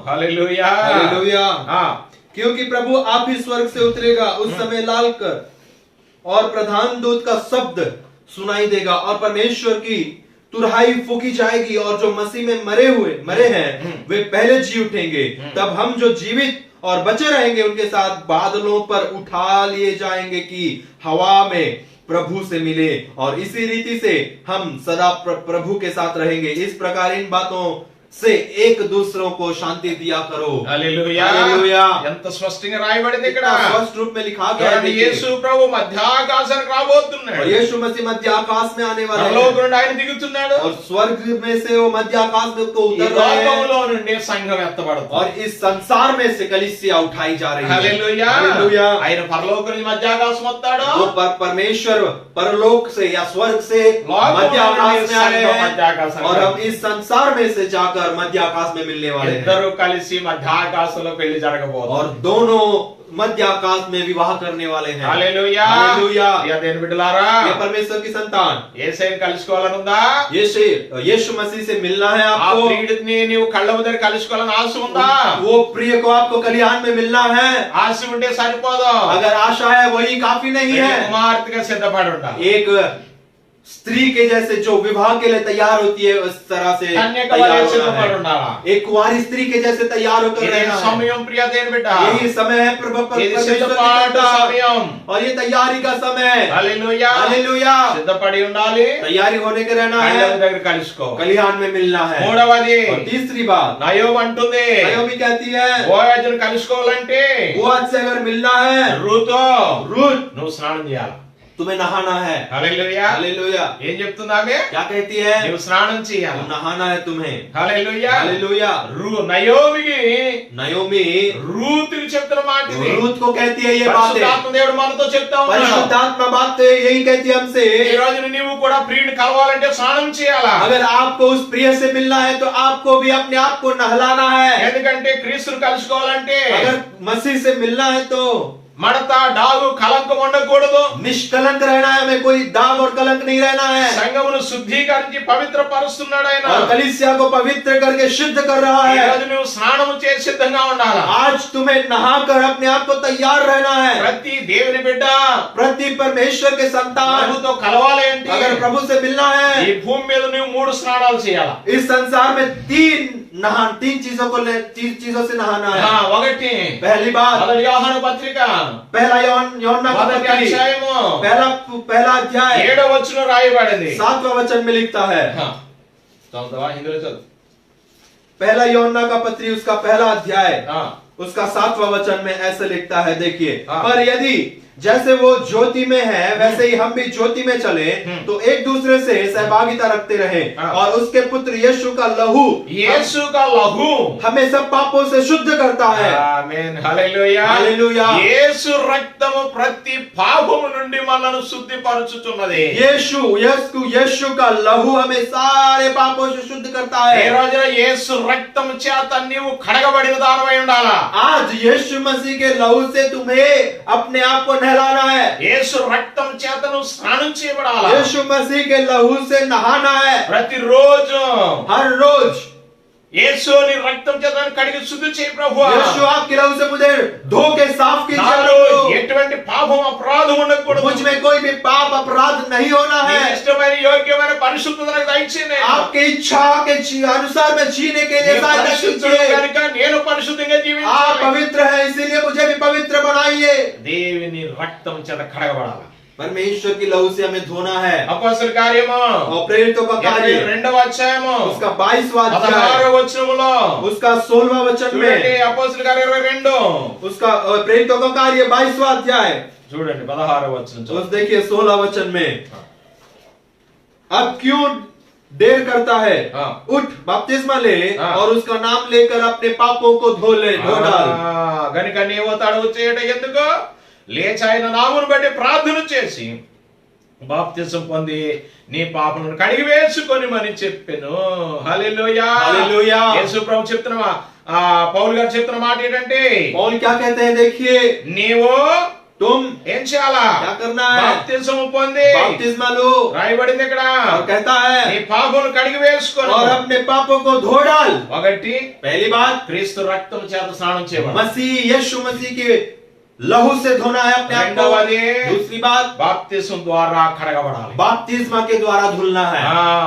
Hallelujah hallelujah. ఆ, क्योंकि प्रभु आप ही स्वर्ग से उतरेगा, उस समय लाल कर और प्रधान दूत का शब्द सुनाई देगा और परमेश्वर की तुरहाई फूकी जाएगी, और जो मसीह में मरे हैं वे पहले जी उठेंगे। तब हम जो जीवित और बचे रहेंगे उनके साथ बादलों पर उठा लिए जाएंगे कि हवा में प्रभु से मिले, और इसी रीति से हम सदा प्रभु के साथ रहेंगे। इस प्रकार इन बातों से एक दूसरों को शांति दिया करो। Hallelujah hallelujah. ఎంత స్పష్టంగా రాయబడింది ఇక్కడ. इतना स्पष्ट रूप में लिखा गया है। చూడండి, देखिए। యేసు ప్రభు మధ్యాకాశానికి రాబోతున్నాడు. और यीशु मसीह मध्य आकाश में आने वाला పరలోకం है, నుండి ఆయన దిగుతున్నాడు. और स्वर्ग में से वो मध्य आकाश में को ఈ उतर रहे हैं, లోకములో నుండి సంఘం ఎత్తబడుతుంది. और इस संसार में से कलीसिया उठाई जा रही है। Hallelujah hallelujah. ఆయన పరలోకం నుంచి మధ్యాకాశం వస్తాడు. वो परमेश्वर परलोक से या स्वर्ग से लोक मध्य आकाश में आ रहे मध्य आकाश हैं, में और हम इस संसार में से जाकर मध्य आकाश में मिलने वाले हैं। ఇద్దరు కలిసి మధ్యాకాశంలో పెళ్లి జరగబోతుంది. और दोनों मध्य आकाश में विवाह करने वाले हैं। Hallelujah hallelujah. యా దేని బిడ్డలారా ये परमेश्वर की संतान యేసయ్యని కలుసుకోవాలనుందా यीशु मसीह से मिलना है ఆ आपको। ప్రియుడిని నీవు కళ్ళ ముందర కలుసుకోవాలని ఆశ ఉందా वो प्रिय को आपको कलियान में मिलना है। ఆశ ఉంటే సరిపోదు अगर आशा है वही काफी नहीं है। కుమార్తెగా సిద్ధపడి ఉండాలి एक स्त्री के जैसे जो विवाह के लिए तैयार होती है उस तरह से కన్యక तैयार వలె होना సిద్ధపడి है। ఉండాలా एक कुंवारी स्त्री के जैसे तैयार होकर ఇదే रहना है। సమయం ప్రియ దేని బిడ్డ यही समय है ఇది परमेश्वर की సిద్ధపాటు संतान। సమయం और ये तैयारी का समय। Hallelujah hallelujah. సిద్ధపడి ఉండాలి तैयारी होने के रहना కళ్ళ है। దగ్గర కలుసుకో कलियान में मिलना है। మూడవది और तीसरी बात నయోమి అంటుంది नायोमी कहती है బోయజును కలుసుకోవాలంటే बोअज से अगर मिलना है రూతో रूथ నువ్వు స్నానం చేయాలి तुम्हें नहाना है। Hallelujah hallelujah. ఏం చెప్తుంది ఆమె क्या कहती है? నువ్వు స్నానం చేయాలి नहाना है तुम्हें। Hallelujah hallelujah. నయోమికి नायोमी రూతుకి చెప్తున్న మాట ఇది रूथ को कहती है ये बातें। పరిశుద్ధాత్మ దేవుడు మనతో చెప్తా ఉన్నాడు परिशुद्धात्मा बात यही कहती है हमसे। ఈ రోజు నీవు కూడా ప్రియుని కలవాలంటే స్నానం చేయాలా अगर आपको उस प्रिय से मिलना है तो आपको भी अपने आप को नहलाना है। ఎందుకంటే క్రీస్తుని కలుసుకోవాలంటే अगर मसीह से मिलना है तो మడత డాగు కలంకం ఉండకూడదు निष्कलंक रहना है। हमें कोई दाग और कलंक नहीं रहना है। సంఘమును శుద్ధీకరించి పవిత్ర పరుస్తున్నాడు ఆయన और कलीसिया को पवित्र करके शुद्ध कर रहा ఈ है। రోజు నువ్వు స్నానము చేసి సిద్ధంగా ఉండాలా आज तुम्हें नहाकर अपने आप को तैयार रहना है। ప్రతి దేవుని బిడ్డ प्रति परमेश्वर के संतान ప్రభుతో కలవాలి అంటే अगर प्रभु से मिलना ఈ है భూమి మీద నువ్వు 3 స్నానాలు చేయాలా इस संसार में तीन चीजों से नहाना है। ఒకటి पहली बात మొదటి యోహాను పత్రిక पहला यूहन्ना का మొదటి पत्री అధ్యాయము पहला अध्याय 7వ వచనం రాయబడింది 7वां वचन में लिखता है। చదువుతావా హిందీలో చదువు पहला यूहन्ना का पत्री उसका पहला अध्याय ఆ, उसका 7वां वचन में ऐसे लिखता है। देखिए हाँ। पर यदि जैसे वो ज्योति में है वैसे ही हम भी ज्योति में चले तो एक दूसरे से सहभागिता रखते रहे। हाँ। और उसके पुत्र यीशु का लहू యేసు का లహు हमें सब पापों से शुद्ध करता है। ఆమేన్ హల్లెలూయా హల్లెలూయా। యేసు రక్తము ప్రతి పాపము నుండి మనల్ని శుద్ధిపరచుచున్నది यीशु का लहू हमें सारे पापों से शुद्ध करता ఈ है। రోజున యేసు రక్తము చేత నీవు కడగబడిన దానమై ఉండాలా आज यीशु मसीह के लहू से तुम्हें अपने आप को नहलाना है। యేసు రక్తం చేత నువ్వు స్నానం చేయబడాలా यीशु मसीह के लहू से नहाना है ప్రతిరోజు हर रोज। యేసుని రక్తం చేత కడిగి శుద్ధి చేయి ప్రభువా यीशु आपके लहू से मुझे धो के साफ कीजिए నాలో प्रभु। ఎటువంటి పాపం అపరాధం ఉండకూడదు मुझ में कोई भी पाप अपराध नहीं होना నీ है। ఇష్టమైన యోగ్యమైన పరిశుద్ధత నాకు దయచేయండి आपके इच्छा के अनुसार में जीने के लिए सहायता పరిశుద్ధుడు कीजिए। కనుక నేను పరిశుద్ధంగా आप జీవించాలి पवित्र हैं इसीलिए मुझे भी पवित्र बनाइए। దేవుని రక్తం చేత కడగబడాలి परमेश्वर की लहू से हमें धोना है। అపోస్తల కార్యము और प्रेरितों का कार्य 22వ అధ్యాయము उसका 22वां 16వ अध्याय వచనములో उसका 16वां वचन చూడండి में అపోస్తల కార్యం 22 उसका प्रेरितों का कार्य 22वां अध्याय చూడండి 16వ వచనం तो देखिए 16 वचन में अब क्यों देर करता है? हाँ। उठ बपतिस्मा ले हाँ। और उसका नाम लेकर अपने पापों को धो डाल। గనుక నీవు తడవు చేయట ఎందుకు లేచి ఆయన నామమును బట్టి ప్రార్థన చేసి బాప్తిసం పొంది నీ పాపములను కడిగి వేసుకొని మని చెప్పెను హల్లెలూయా హల్లెలూయా। యేసు ప్రభు చెప్తున్నా పౌలు గారు చెప్తున్న మాట ఏంటంటే पौल क्या कहते हैं? देखिए నీవు तुम ఏం చేయాలా क्या करना है? బాప్తిసం పొంది बपतिस्मा लो। రాయబడింది ఇక్కడ और कहता నీ है పాపములను కడిగి వేసుకొని और अपने पापों को धो डाल। ఒకటి पहली बात క్రీస్తు రక్తం చేత స్నానం చేయబడాలి मसीह यीशु मसीह के लहू से धोना है अपने आप రెండవది को। दूसरी बात బాప్తిసం ద్వారా కడగబడాలి बपतिस्मा के द्वारा धुलना है।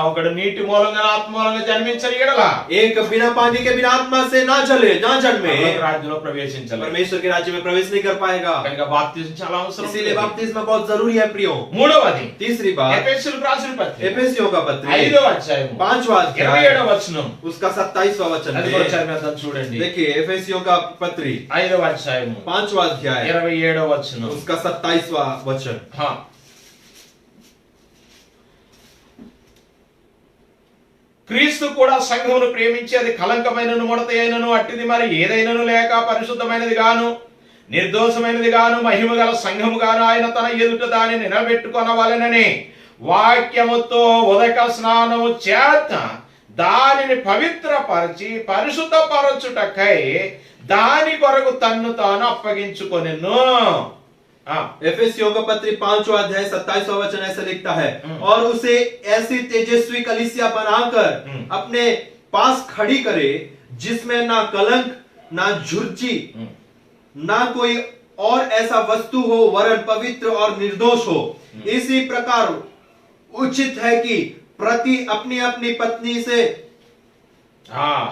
ఒకడు నీటి మూలంగా ఆత్మ మూలంగా జన్మించని ఎడల एक बिना पानी के बिना आत्मा से ना जन्मे పరలోక రాజ్యంలో ప్రవేశించాలి परमेश्वर के राज्य में प्रवेश नहीं कर पाएगा। కనుక బాప్తిసం చాలా అవసరం इसीलिए बपतिस्मा बहुत जरूरी है प्रियो। మూడవది तीसरी बात ఎఫెసీయులకు రాసిన పత్రిక एफेसियों का पत्र 5వ అధ్యాయం 5वां अध्याय 27వ వచనం उसका 27वां वचन అది కూడా में చదివేద్దాం చూడండి देखिए एफेसियों का पत्री 5వ అధ్యాయం 5वां अध्याय 27వ వచనం उसका 27वां वचन। క్రీస్తు కూడా సంఘమును ప్రేమించి అది కలంకమైనను ముడత అయినను అట్టిది మరి ఏదైనను లేక పరిశుద్ధమైనది గాను నిర్దోషమైనది గాను మహిమ గల సంఘము గాను ఆయన తన ఎదుట దానిని నిలబెట్టుకొనవలెనని వాక్యముతో ఉదక స్నానము చేత దానిని పవిత్రపరిచి పరిశుద్ధపరచుటకై దాని కొరకు తన్ను తాను అప్పగించుకొనెను. एफेसियों का पत्री 5वां अध्याय 27वां वचन ऐसा लिखता है, और उसे ऐसी तेजस्वी कलीसिया बनाकर अपने पास खड़ी करे, जिसमें ना कलंक, ना झुर्ची, ना कोई और ऐसा वस्तु हो, वरन पवित्र और निर्दोष हो। इसी प्रकार उचित है कि प्रति अपनी अपनी पत्नी से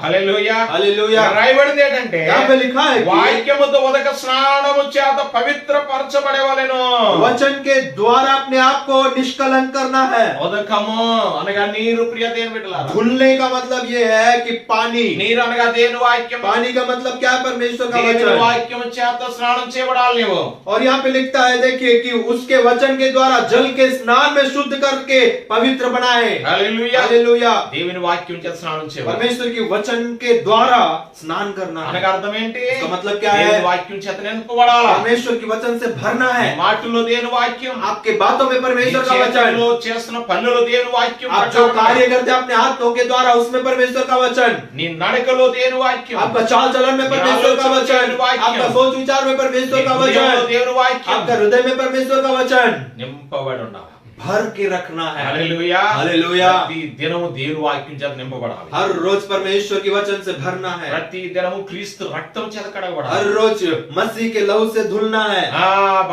హల్లెలూయా हालेलुया రాయబడింది ఏంటంటే यहाँ पे लिखा है कि వాక్యముతో ఉదక స్నానము చేత పవిత్రపరచబడేవలెను. वचन के द्वारा अपने आप को निष्कलंक करना है। ఉదకము అనగా నీరు, ప్రియ దేవుని బిడ్డలారా. धुलने का मतलब ये है कि पानी, నీరు అనగా దేవుని వాక్యం. पानी का मतलब क्या है? परमेश्वर का దేవుని वचन। వాక్యము చేత స్నానం చేయబడాలి నీవు. और यहाँ पे लिखता है, देखिए कि उसके वचन के द्वारा जल के स्नान में शुद्ध करके पवित्र बनाए। హల్లెలూయా हालेलुया దేవుని వాక్యం చేత స్నానం చేయాలి. परमेश्वर की वचन के द्वारा स्नान करना है। అనగా అర్థం ఏంటి? इसका मतलब क्या దేవుని है? వాక్యం చేత నింపబడాలి. परमेश्वर की वचन से भरना है। మాటల్లో దేవుని వాక్యం, आपके बातों में परमेश्वर का वचन, చేతుల్లో చేస్తున్న పనులలో దేవుని వాక్యం, आप जो कार्य करते हैं अपने हाथों के द्वारा उसमें परमेश्वर का वचन, నీ నడకలో దేవుని వాక్యం, आपका चाल चलन में परमेश्वर का वचन, आपका सोच विचार में परमेश्वर का वचन, దేవుని వాక్యం आपका हृदय में परमेश्वर का वचन నింపబడి ఉండాలి. भर के रखना है। హల్లెలూయా हालेलुया ప్రతి దినము దేవుని వాక్యం చేత నింపబడాలి. हर रोज परमेश्वर की वचन से भरना है। ప్రతి దినము క్రీస్తు రక్తం చేత కడగబడాలి. हर रोज मसीह के लहू से धुलना है।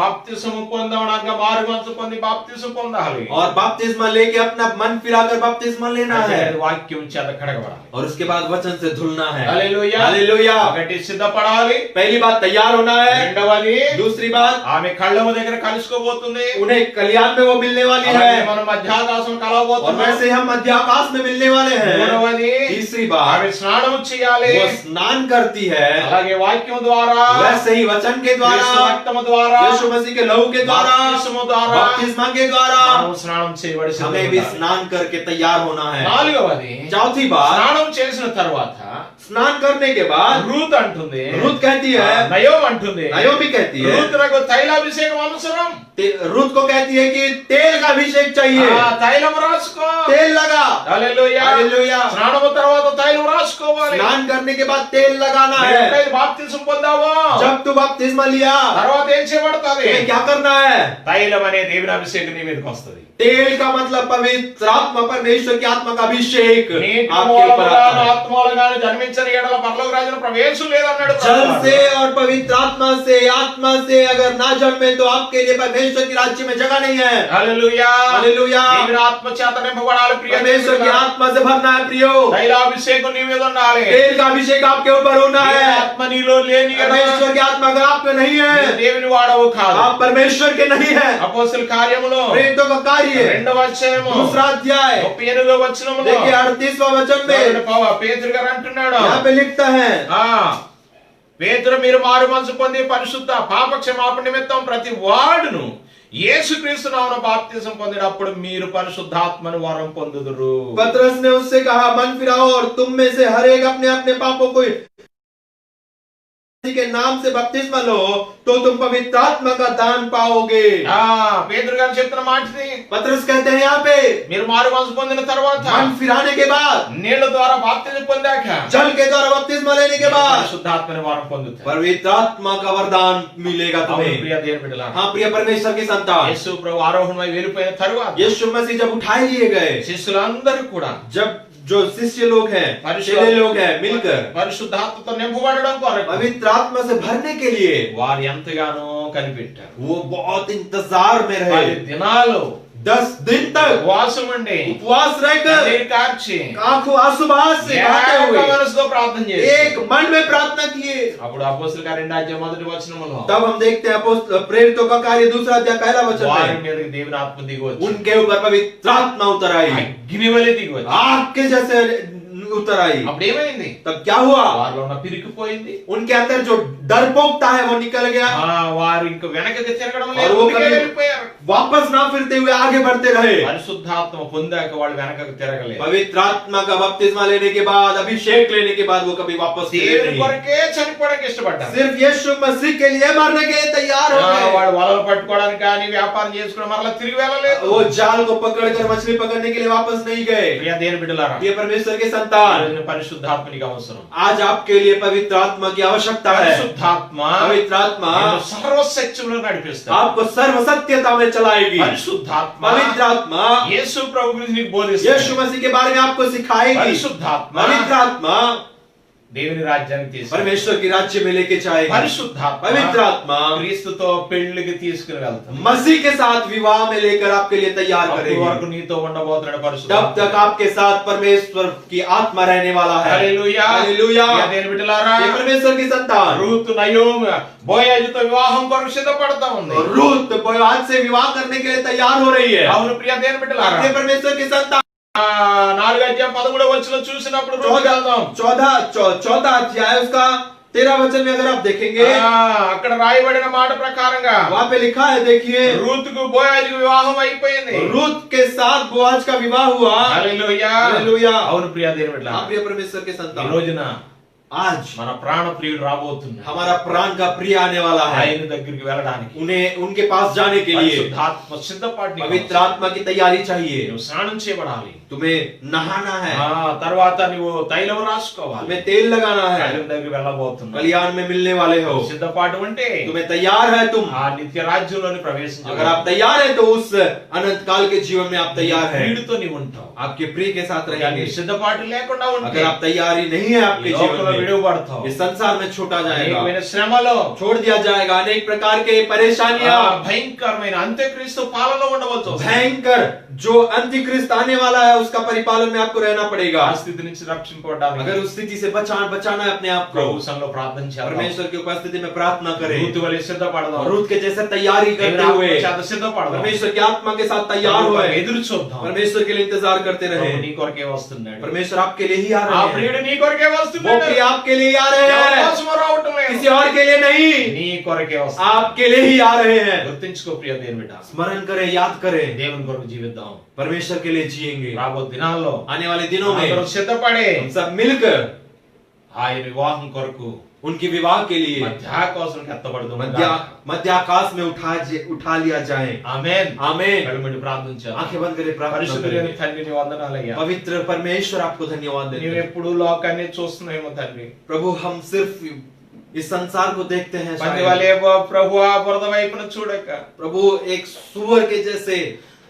బాప్తిసము పొందడానికి మారుమనసు పొంది బాప్తిసం పొందాలి. और बपतिस्मा लेके अपना मन फिराकर बपतिस्मा लेना है। వాక్యం చేత కడగబడాలి. और उसके बाद वचन से धुलना है। హల్లెలూయా हालेलुया ఒకటి సిద్ధపడాలి. पहली बात तैयार होना है। రెండవది दूसरी बात ఆమె కళ్ళము దగ్గర కలుసుకోబోతుంది. उन्हें कल्याण में वो मिलने वाली అలాగే है, మనం మధ్యాకాశం और కలవబోతున్నాం. वैसे हम मध्य आकाश में मिलने वाले हैं। మూడవది तीसरी बात ఆమె స్నానము చేయాలి. वो स्नान करती है, అలాగే వాక్యం ద్వారా, वैसे ही वचन के द्वारा, యేసు రక్తము ద్వారా, यीशु मसीह के लहू के द्वारा, బాప్తిసము ద్వారా बपतिस्मा के द्वारा మనం స్నానం చేయబడి हमें भी स्नान करके तैयार होना है। నాలుగవది चौथी बात, స్నానం చేసిన తర్వాత स्नान करने के बाद రూత్ అంటుంది, रूत कहती है, నయోమి అంటుంది, नायोमी कहती है, రూతునకు తైలాభిషేకం అవసరం. रूत को कहती है कि तेल का अभिषेक चाहिए, తైలం రాసుకో. तेल लगा। హల్లెలూయా हालेलुया స్నానము తర్వాత తైలం రాసుకోవాలి. स्नान करने के बाद तेल लगाना है। ఎప్పుడైతే బాప్తిసం పొందావో जब तू बपतिस्मा लिया తర్వాత ఏం చేయబడతాది? तुम्हें क्या करना है? తైలం అనే దేవుని అభిషేకం నీ మీదకి వస్తది. तेल का मतलब पवित्र आत्मा, परमेश्वर की आत्मा का अभिषेक నీటి आपके ऊपर మూలముగాను आता है। ఆత్మలుగాను జన్మించని ఎడల పరలోక రాజ్యంలో ప్రవేశం లేదన్నాడు जल ప్రభువు. से और पवित्र आत्मा से अगर ना जन्मे तो आपके लिए परमेश्वर की राज्य में जगह नहीं है। హల్లెలూయా हालेलुया దేవుని ఆత్మ చేత నింపబడాలి. ప్రియ परमेश्वर की आत्मा से भरना है प्रियो। తైలాభిషేకం నీ మీద ఉండాలి. तेल का अभिषेक आपके ऊपर होना దేవుని है। ఆత్మ నీలో లేని ఎడల परमेश्वर की आत्मा अगर आप में नहीं है, నీవు దేవుని వాడవు కాదు. आप परमेश्वर के नहीं है। అపోస్తల కార్యములు प्रेरितों का कार्य 2వ అధ్యాయము दूसरा अध्याय 38వ వచనములో देखिए 38वां वचन में పేతురు గారు అంటున్నాడు, यहाँ पे लिखता है, పేతురు మీరు మారు మనసు పొంది పరిశుద్ధ పాప క్షమాపణ నిమిత్తం ప్రతి వాడును యేసుక్రీస్తు నామమున బాప్తిసం పొందినప్పుడు మీరు పరిశుద్ధాత్మను వరం పొందుదురు. पतरस ने उससे कहा, मन फिराओ और तुम में से हर एक अपने अपने पापों को के नाम से बपतिस्मा लो तो तुम पवित्र आत्मा का दान पाओगे। పేతురు గారు చెప్తున్న మాటది. पतरस कहते हैं यहाँ पे, మీరు మారు మనసు పొందిన తర్వాత मन फिराने के बाद, నీళ్ల ద్వారా బాప్తిసం పొందాక जल के द्वारा बपतिस्मा लेने के बाद పరిశుద్ధాత్మని వరం పొందుతారు. पवित्र आत्मा का वरदान मिलेगा అవును तुम्हें। ప్రియ దేవుని బిడ్డలారా, हाँ प्रिय परमेश्वर की संतान, యేసు ప్రభు ఆరోహణమై వెళ్ళిపోయిన తరువాత यीशु मसीह जब उठाए लिए गए, శిష్యులందరూ కూడా जब जो शिष्य लोग हैं, चेले लोग हैं, मिलकर పరిశుద్ధాత్మతో నింపబడడం కొరకు पवित्र आत्मा से भरने के लिए వారు ఎంతగానో కనిపెట్టారు. वो बहुत इंतजार में 10 रहे। దినాలు 10 दिन तक ఉపవాసం ఉండి उपवास रहकर కన్నీరు కార్చి आंखों आंसू बहाते से बहाते ఏక हुए మనసుతో ప్రార్థన एक చేశారు. मन में प्रार्थना किए। అప్పుడు అపోస్తలుల కార్యం 2వ అధ్యాయం 1వ వచనములో तब हम देखते हैं प्रेरितों का कार्य 2रा अध्याय 1 वचन వారి में మీదకి దేవుని ఆత్మ దిగి వచ్చి उनके ऊपर पवित्र आत्मा उतर आई, అగ్ని వలె దిగి వచ్చి आग के जैसे उतर आई। అప్పుడు ఏమైంది? तब क्या हुआ? వారిలో ఉన్న పిరికిపోయింది. उनके अंदर जो डरपोकता है वो निकल गया, వారు ఇంక వెనకకి తిరగడం और లేదు, वो ముందుకే कभी వెళ్ళిపోయారు. वापस ना फिरते हुए आगे बढ़ते रहे। పరిశుద్ధాత్మ పొందాక వాళ్ళు వెనకకు తిరగలేదు. पवित्र आत्मा का बपतिस्मा लेने के बाद, अभिषेक लेने के बाद वो कभी वापस फिरे దేవుని नहीं। కొరకే చనిపోవడానికి ఇష్టపడ్డారు. सिर्फ यीशु मसीह के लिए मरने के लिए तैयार हो गए। వాడు వలలు పట్టుకోవడానికి కానీ వ్యాపారం చేసుకోవడం మరలా తిరిగి వెళ్ళలేదు. वो जाल को पकड़कर मछली पकड़ने के लिए वापस नहीं गए। ప్రియ దేవుని బిడ్డలారా, ये परमेश्वर के संतान, పరిశుద్ధాత్మ నీకు అవసరం. आज आपके लिए पवित्र आत्मा की आवश्यकता है। పరిశుద్ధాత్మ पवित्र आत्मा సర్వసత్యంలో నడిపిస్తాడు. आपको सर्व सत्यता में चलाएगी। పరిశుద్ధాత్మ पवित्र आत्मा యేసు ప్రభు గురించి నీకు బోధిస్తుంది. यीशु मसीह के बारे में आपको सिखाएगी। పరిశుద్ధాత్మ पवित्र आत्मा దేవుని రాజ్యానికి తీసుకు परमेश्वर की राज्य में लेके जाएगी। పరిశుద్ధాత్మ पवित्र आत्मा క్రీస్తుతో పెళ్లికి తీసుకుని వెళ్తాడు. मसीह के साथ विवाह में लेकर आपके लिए तैयार అప్పటి करेगी। వరకు నీతో ఉండబోతున్నాడు तब పరిశుద్ధాత్మ. तक आपके साथ परमेश्वर की आत्मा रहने वाला है। హల్లెలూయా. हालेलुया। ప్రియ దేవుని బిడ్డలారా, ये परमेश्वर की संतान రూతు నయోమి బోయజుతో వివాహం కొరకు సిద్ధపడతా ఉంది. रूत बोआज से विवाह करने के लिए तैयार हो रही है। అవును ప్రియ దేవుని బిడ్డలారా, ये परमेश्वर की संतान 4:13 చూసినప్పుడు రూతుకి వెళ్దాం. 14 अध्याय उसका 13 वचन में अगर आप देखेंगे, అక్కడ రాయబడిన మాట ప్రకారంగా वहाँ पे लिखा है, देखिए, రూతుకు బోయజుకు వివాహం అయిపోయింది. रूत के साथ बोआज का विवाह हुआ। హల్లెలూయా. हालेलुया। అవును ప్రియ దేవుని బిడ్డలారా, आप प्रिय परमेश्वर के ఈ संतान, రోజున आज మన ప్రాణ ప్రియుడు రాబోతున్నాడు. हमारा प्राण का प्रिय आने वाला है। ఆయన దగ్గరికి వెళ్ళడానికి उन्हें उनके पास जाने के लिए పరిశుద్ధాత్మ సిద్ధపాటు पवित्र आत्मा की तैयारी चाहिए। నువ్వు స్నానం చేయబడాలి. तुम्हें नहाना है, తర్వాత నువ్వు తైలం రాసుకోవాలి. तुम्हें तेल लगाना है, తైలం దగ్గరికి వెళ్ళబోతున్నావు. कल्याण में मिलने वाले हो। సిద్ధపాటు అంటే तुम्हें तैयार है तुम। ఆ నిత్య రాజ్యంలోని ప్రవేశించ. अगर आप तैयार हैं तो उस अनंत काल के जीवन में आप तैयार हैं। ప్రియుడితో నీవు ఉంటావు. आपके प्रिय के साथ కానీ रहेंगे। సిద్ధపాటు లేకుండా ఉంటే अगर आप तैयारी नहीं है आपके ఈ जीवन లోకంలో में, విడువబడతావు. इस संसार में छोटा जाएगा, అనేకమైన శ్రమలో छोड़ दिया जाएगा। अनेक प्रकार के परेशानियां, భయంకరమైన అంత్యక్రీస్తు పాలన ఉండవచ్చు. भयंकर जो अंतिक्रिस्त आने वाला है, उसका परिपालन में आपको रहना पड़ेगा। ఆ స్థితి నుంచి రక్షింపబడాలి. अगर उस स्थिति से बचाना है अपने आप को, ప్రభు సన్నిధిలో ప్రార్థన చేద్దాం. परमेश्वर की उपस्थिति में प्रार्थना करें। రూతు వలె సిద్ధపడదాం. रूत के जैसे तैयारी करते हुए సిద్ధపడదాం. परमेश्वर की आत्मा के साथ तैयार हुए, ఎదురు చూద్దాం. परमेश्वर के लिए इंतजार करते रहे। ప్రభు నీ కొరకే వస్తున్నాడు. परमेश्वर आपके लिए ही आ ఆ रहे हैं। ప్రియుడు నీ కొరకే वो వస్తున్నాడు. प्रिय आपके लिए ही आ रहे ఎవరి हैं, కోసమో రావటం లేదు. किसी और के लिए नहीं, నీ కొరకే వస్తున్నాడు. आपके लिए ही आ रहे हैं। గుర్తుంచుకో ప్రియ దేవుని బిడ్డ, स्मरण करें, याद करें, దేవుని కొరకు జీవిద్దాం. परमेश्वर के लिए जिएंगे। రాబో దినాల్లో आने वाले दिनों में అందరూ సిద్ధపడే हम सब मिलकर ఆయన వివాహం కొరకు उनके विवाह के लिए మధ్యాకాశంకి ఎత్తబడదు. मध्य आकाश में उठा लिया जाए। ఆమేన్. आमीन। కళ్ళమూడి ప్రార్థన చేద్దాం. आंखें बंद करें, प्रार्थना పరిశుద్ధుడైన करें। తండ్రి నీ వందనాలయ్యా. पवित्र परमेश्वर आपको धन्यवाद देते నీవు हैं। ఎప్పుడు లోకాన్ని చూస్తున్నామో తండ్రి. प्रभु, हम सिर्फ इस संसार को देखते हैं పంది शायद। వలె ప్రభువా బురద వైపున చూడక, प्रभु, एक सुअर के जैसे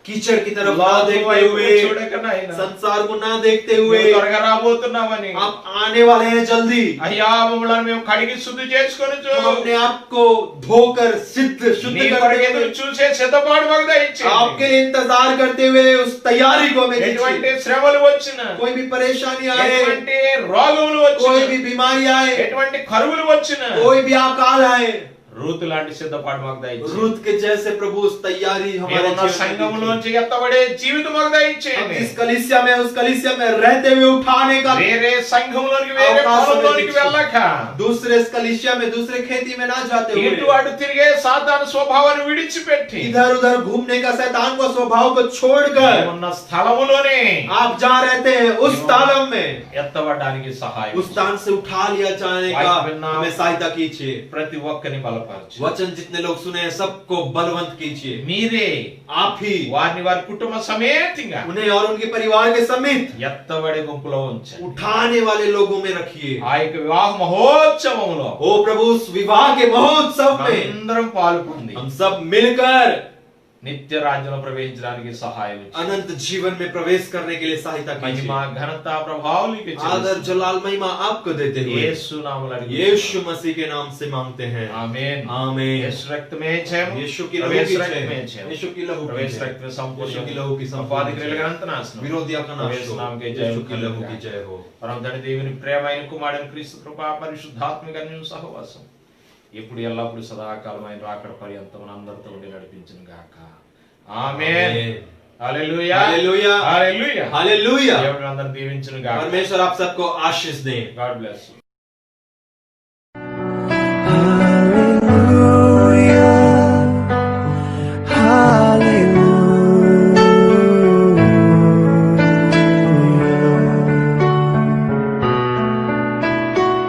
कीचड़ की तरफ ना లోకం देखते వైపున हुए, చూడక నాయనా, संसार को ना देखते हुए, నువ్వు త్వరగా రాబోతున్నావని आप आने वाले हैं जल्दी। అయ్యా మమ్మల్ని మేము కడిగి శుద్ధి చేసుకొని हम अपने आप को धोकर शुद्ध నీ కొరకు करते ఎదురు हुए, చూసే సిద్ధపాటు మాకు దయచేయండి. आपके लिए इंतजार करते हुए उस तैयारी को हमें ఎటువంటి दीजिए। శ్రమలు వచ్చినా, कोई भी परेशानी आए, ఎటువంటి రోగములు कोई వచ్చినా, भी बीमारी आए, ఎటువంటి కరువులు వచ్చినా, कोई भी अकाल आए, రూతు లాంటి సిద్ధపాటు మాకు దయచేయండి. रूत के जैसे प्रभु उस तैयारी हमारे మేమున్న जीवन में సంఘములోంచి ఎత్తబడే జీవితం మాకు दीजिए। దయచేయండి. इस कलीसिया में, उस कलीसिया में रहते हुए उठाने का, వేరే సంఘములోనికి వేరే అవకాశం పొలంలోనికి ఇచ్చి, వెళ్ళక दूसरे इस कलीसिया में दूसरे खेती में ना जाते ఇటు हुए, అటు తిరిగే సాతాను స్వభావాన్ని విడిచిపెట్టి इधर उधर घूमने का शैतान को स्वभाव को छोड़कर ఉన్న స్థలములోనే आप जहाँ रहते हैं उस तालम में, ఎత్తబడడానికి సహాయం उस स्थान से उठा लिया जाने का हमें सहायता कीजिए। ప్రతి ఒక్కరిని బలపరచు. वचन जितने लोग सुने हैं, सबको बलवंत कीजिए। మీరే आप ही వారిని వారి కుటుంబ సమేతంగా उन्हें और उनके परिवार के समेत ఎత్తబడే గుంపులో ఉంచండి. उठाने वाले लोगों में रखिए। ఆ యొక్క వివాహ మహోత్సవములో ओ प्रभु, उस विवाह के महोत्सव में అందరం పాల్గొంది हम सब मिलकर నిత్య రాజ్యంలో ప్రవేశించడానికి సహాయం ఇచ్చి, अनंत जीवन में प्रवेश करने के लिए सहायता మహిమ कीजिए। ఘనత ప్రభావాలకి आदर जलाल महिमा आपको देते हुए యేసు నామములో అడిగి यीशु मसीह के नाम से मांगते हैं। ఆమేన్. आमीन। యేసు రక్తమే జయం. यीशु की लहू ప్రవేశ की రక్తమే जय। జయం. यीशु की लहू की ప్రవేశ जय। రక్తమే సంపూర్ణ यीशु की लहू की संपूर्ण అపాది जय। క్రియల గణంత నాశనం. विरोधिया का नाश प्रवेश हो। नाम के जय यीशु हो की लहू की करेगा। जय हो। పరమ తండ్రి దేవుని ప్రేమైన కుమారుని క్రీస్తు కృపా పరిశుద్ధాత్మిక అన్యోన్య సహవాసం ఎప్పుడు ఎల్లప్పుడు సదాకాలం ఆయన రాకడ పర్యంతం అందరితో ఉండి నడిపించును గాక. ఆమేన్. హల్లెలూయా. हालेलुया। హల్లెలూయా. हालेलुया। దేవుడు అందరిని దీవించును గాక. परमेश्वर आप सबको आशीष दें। God bless you.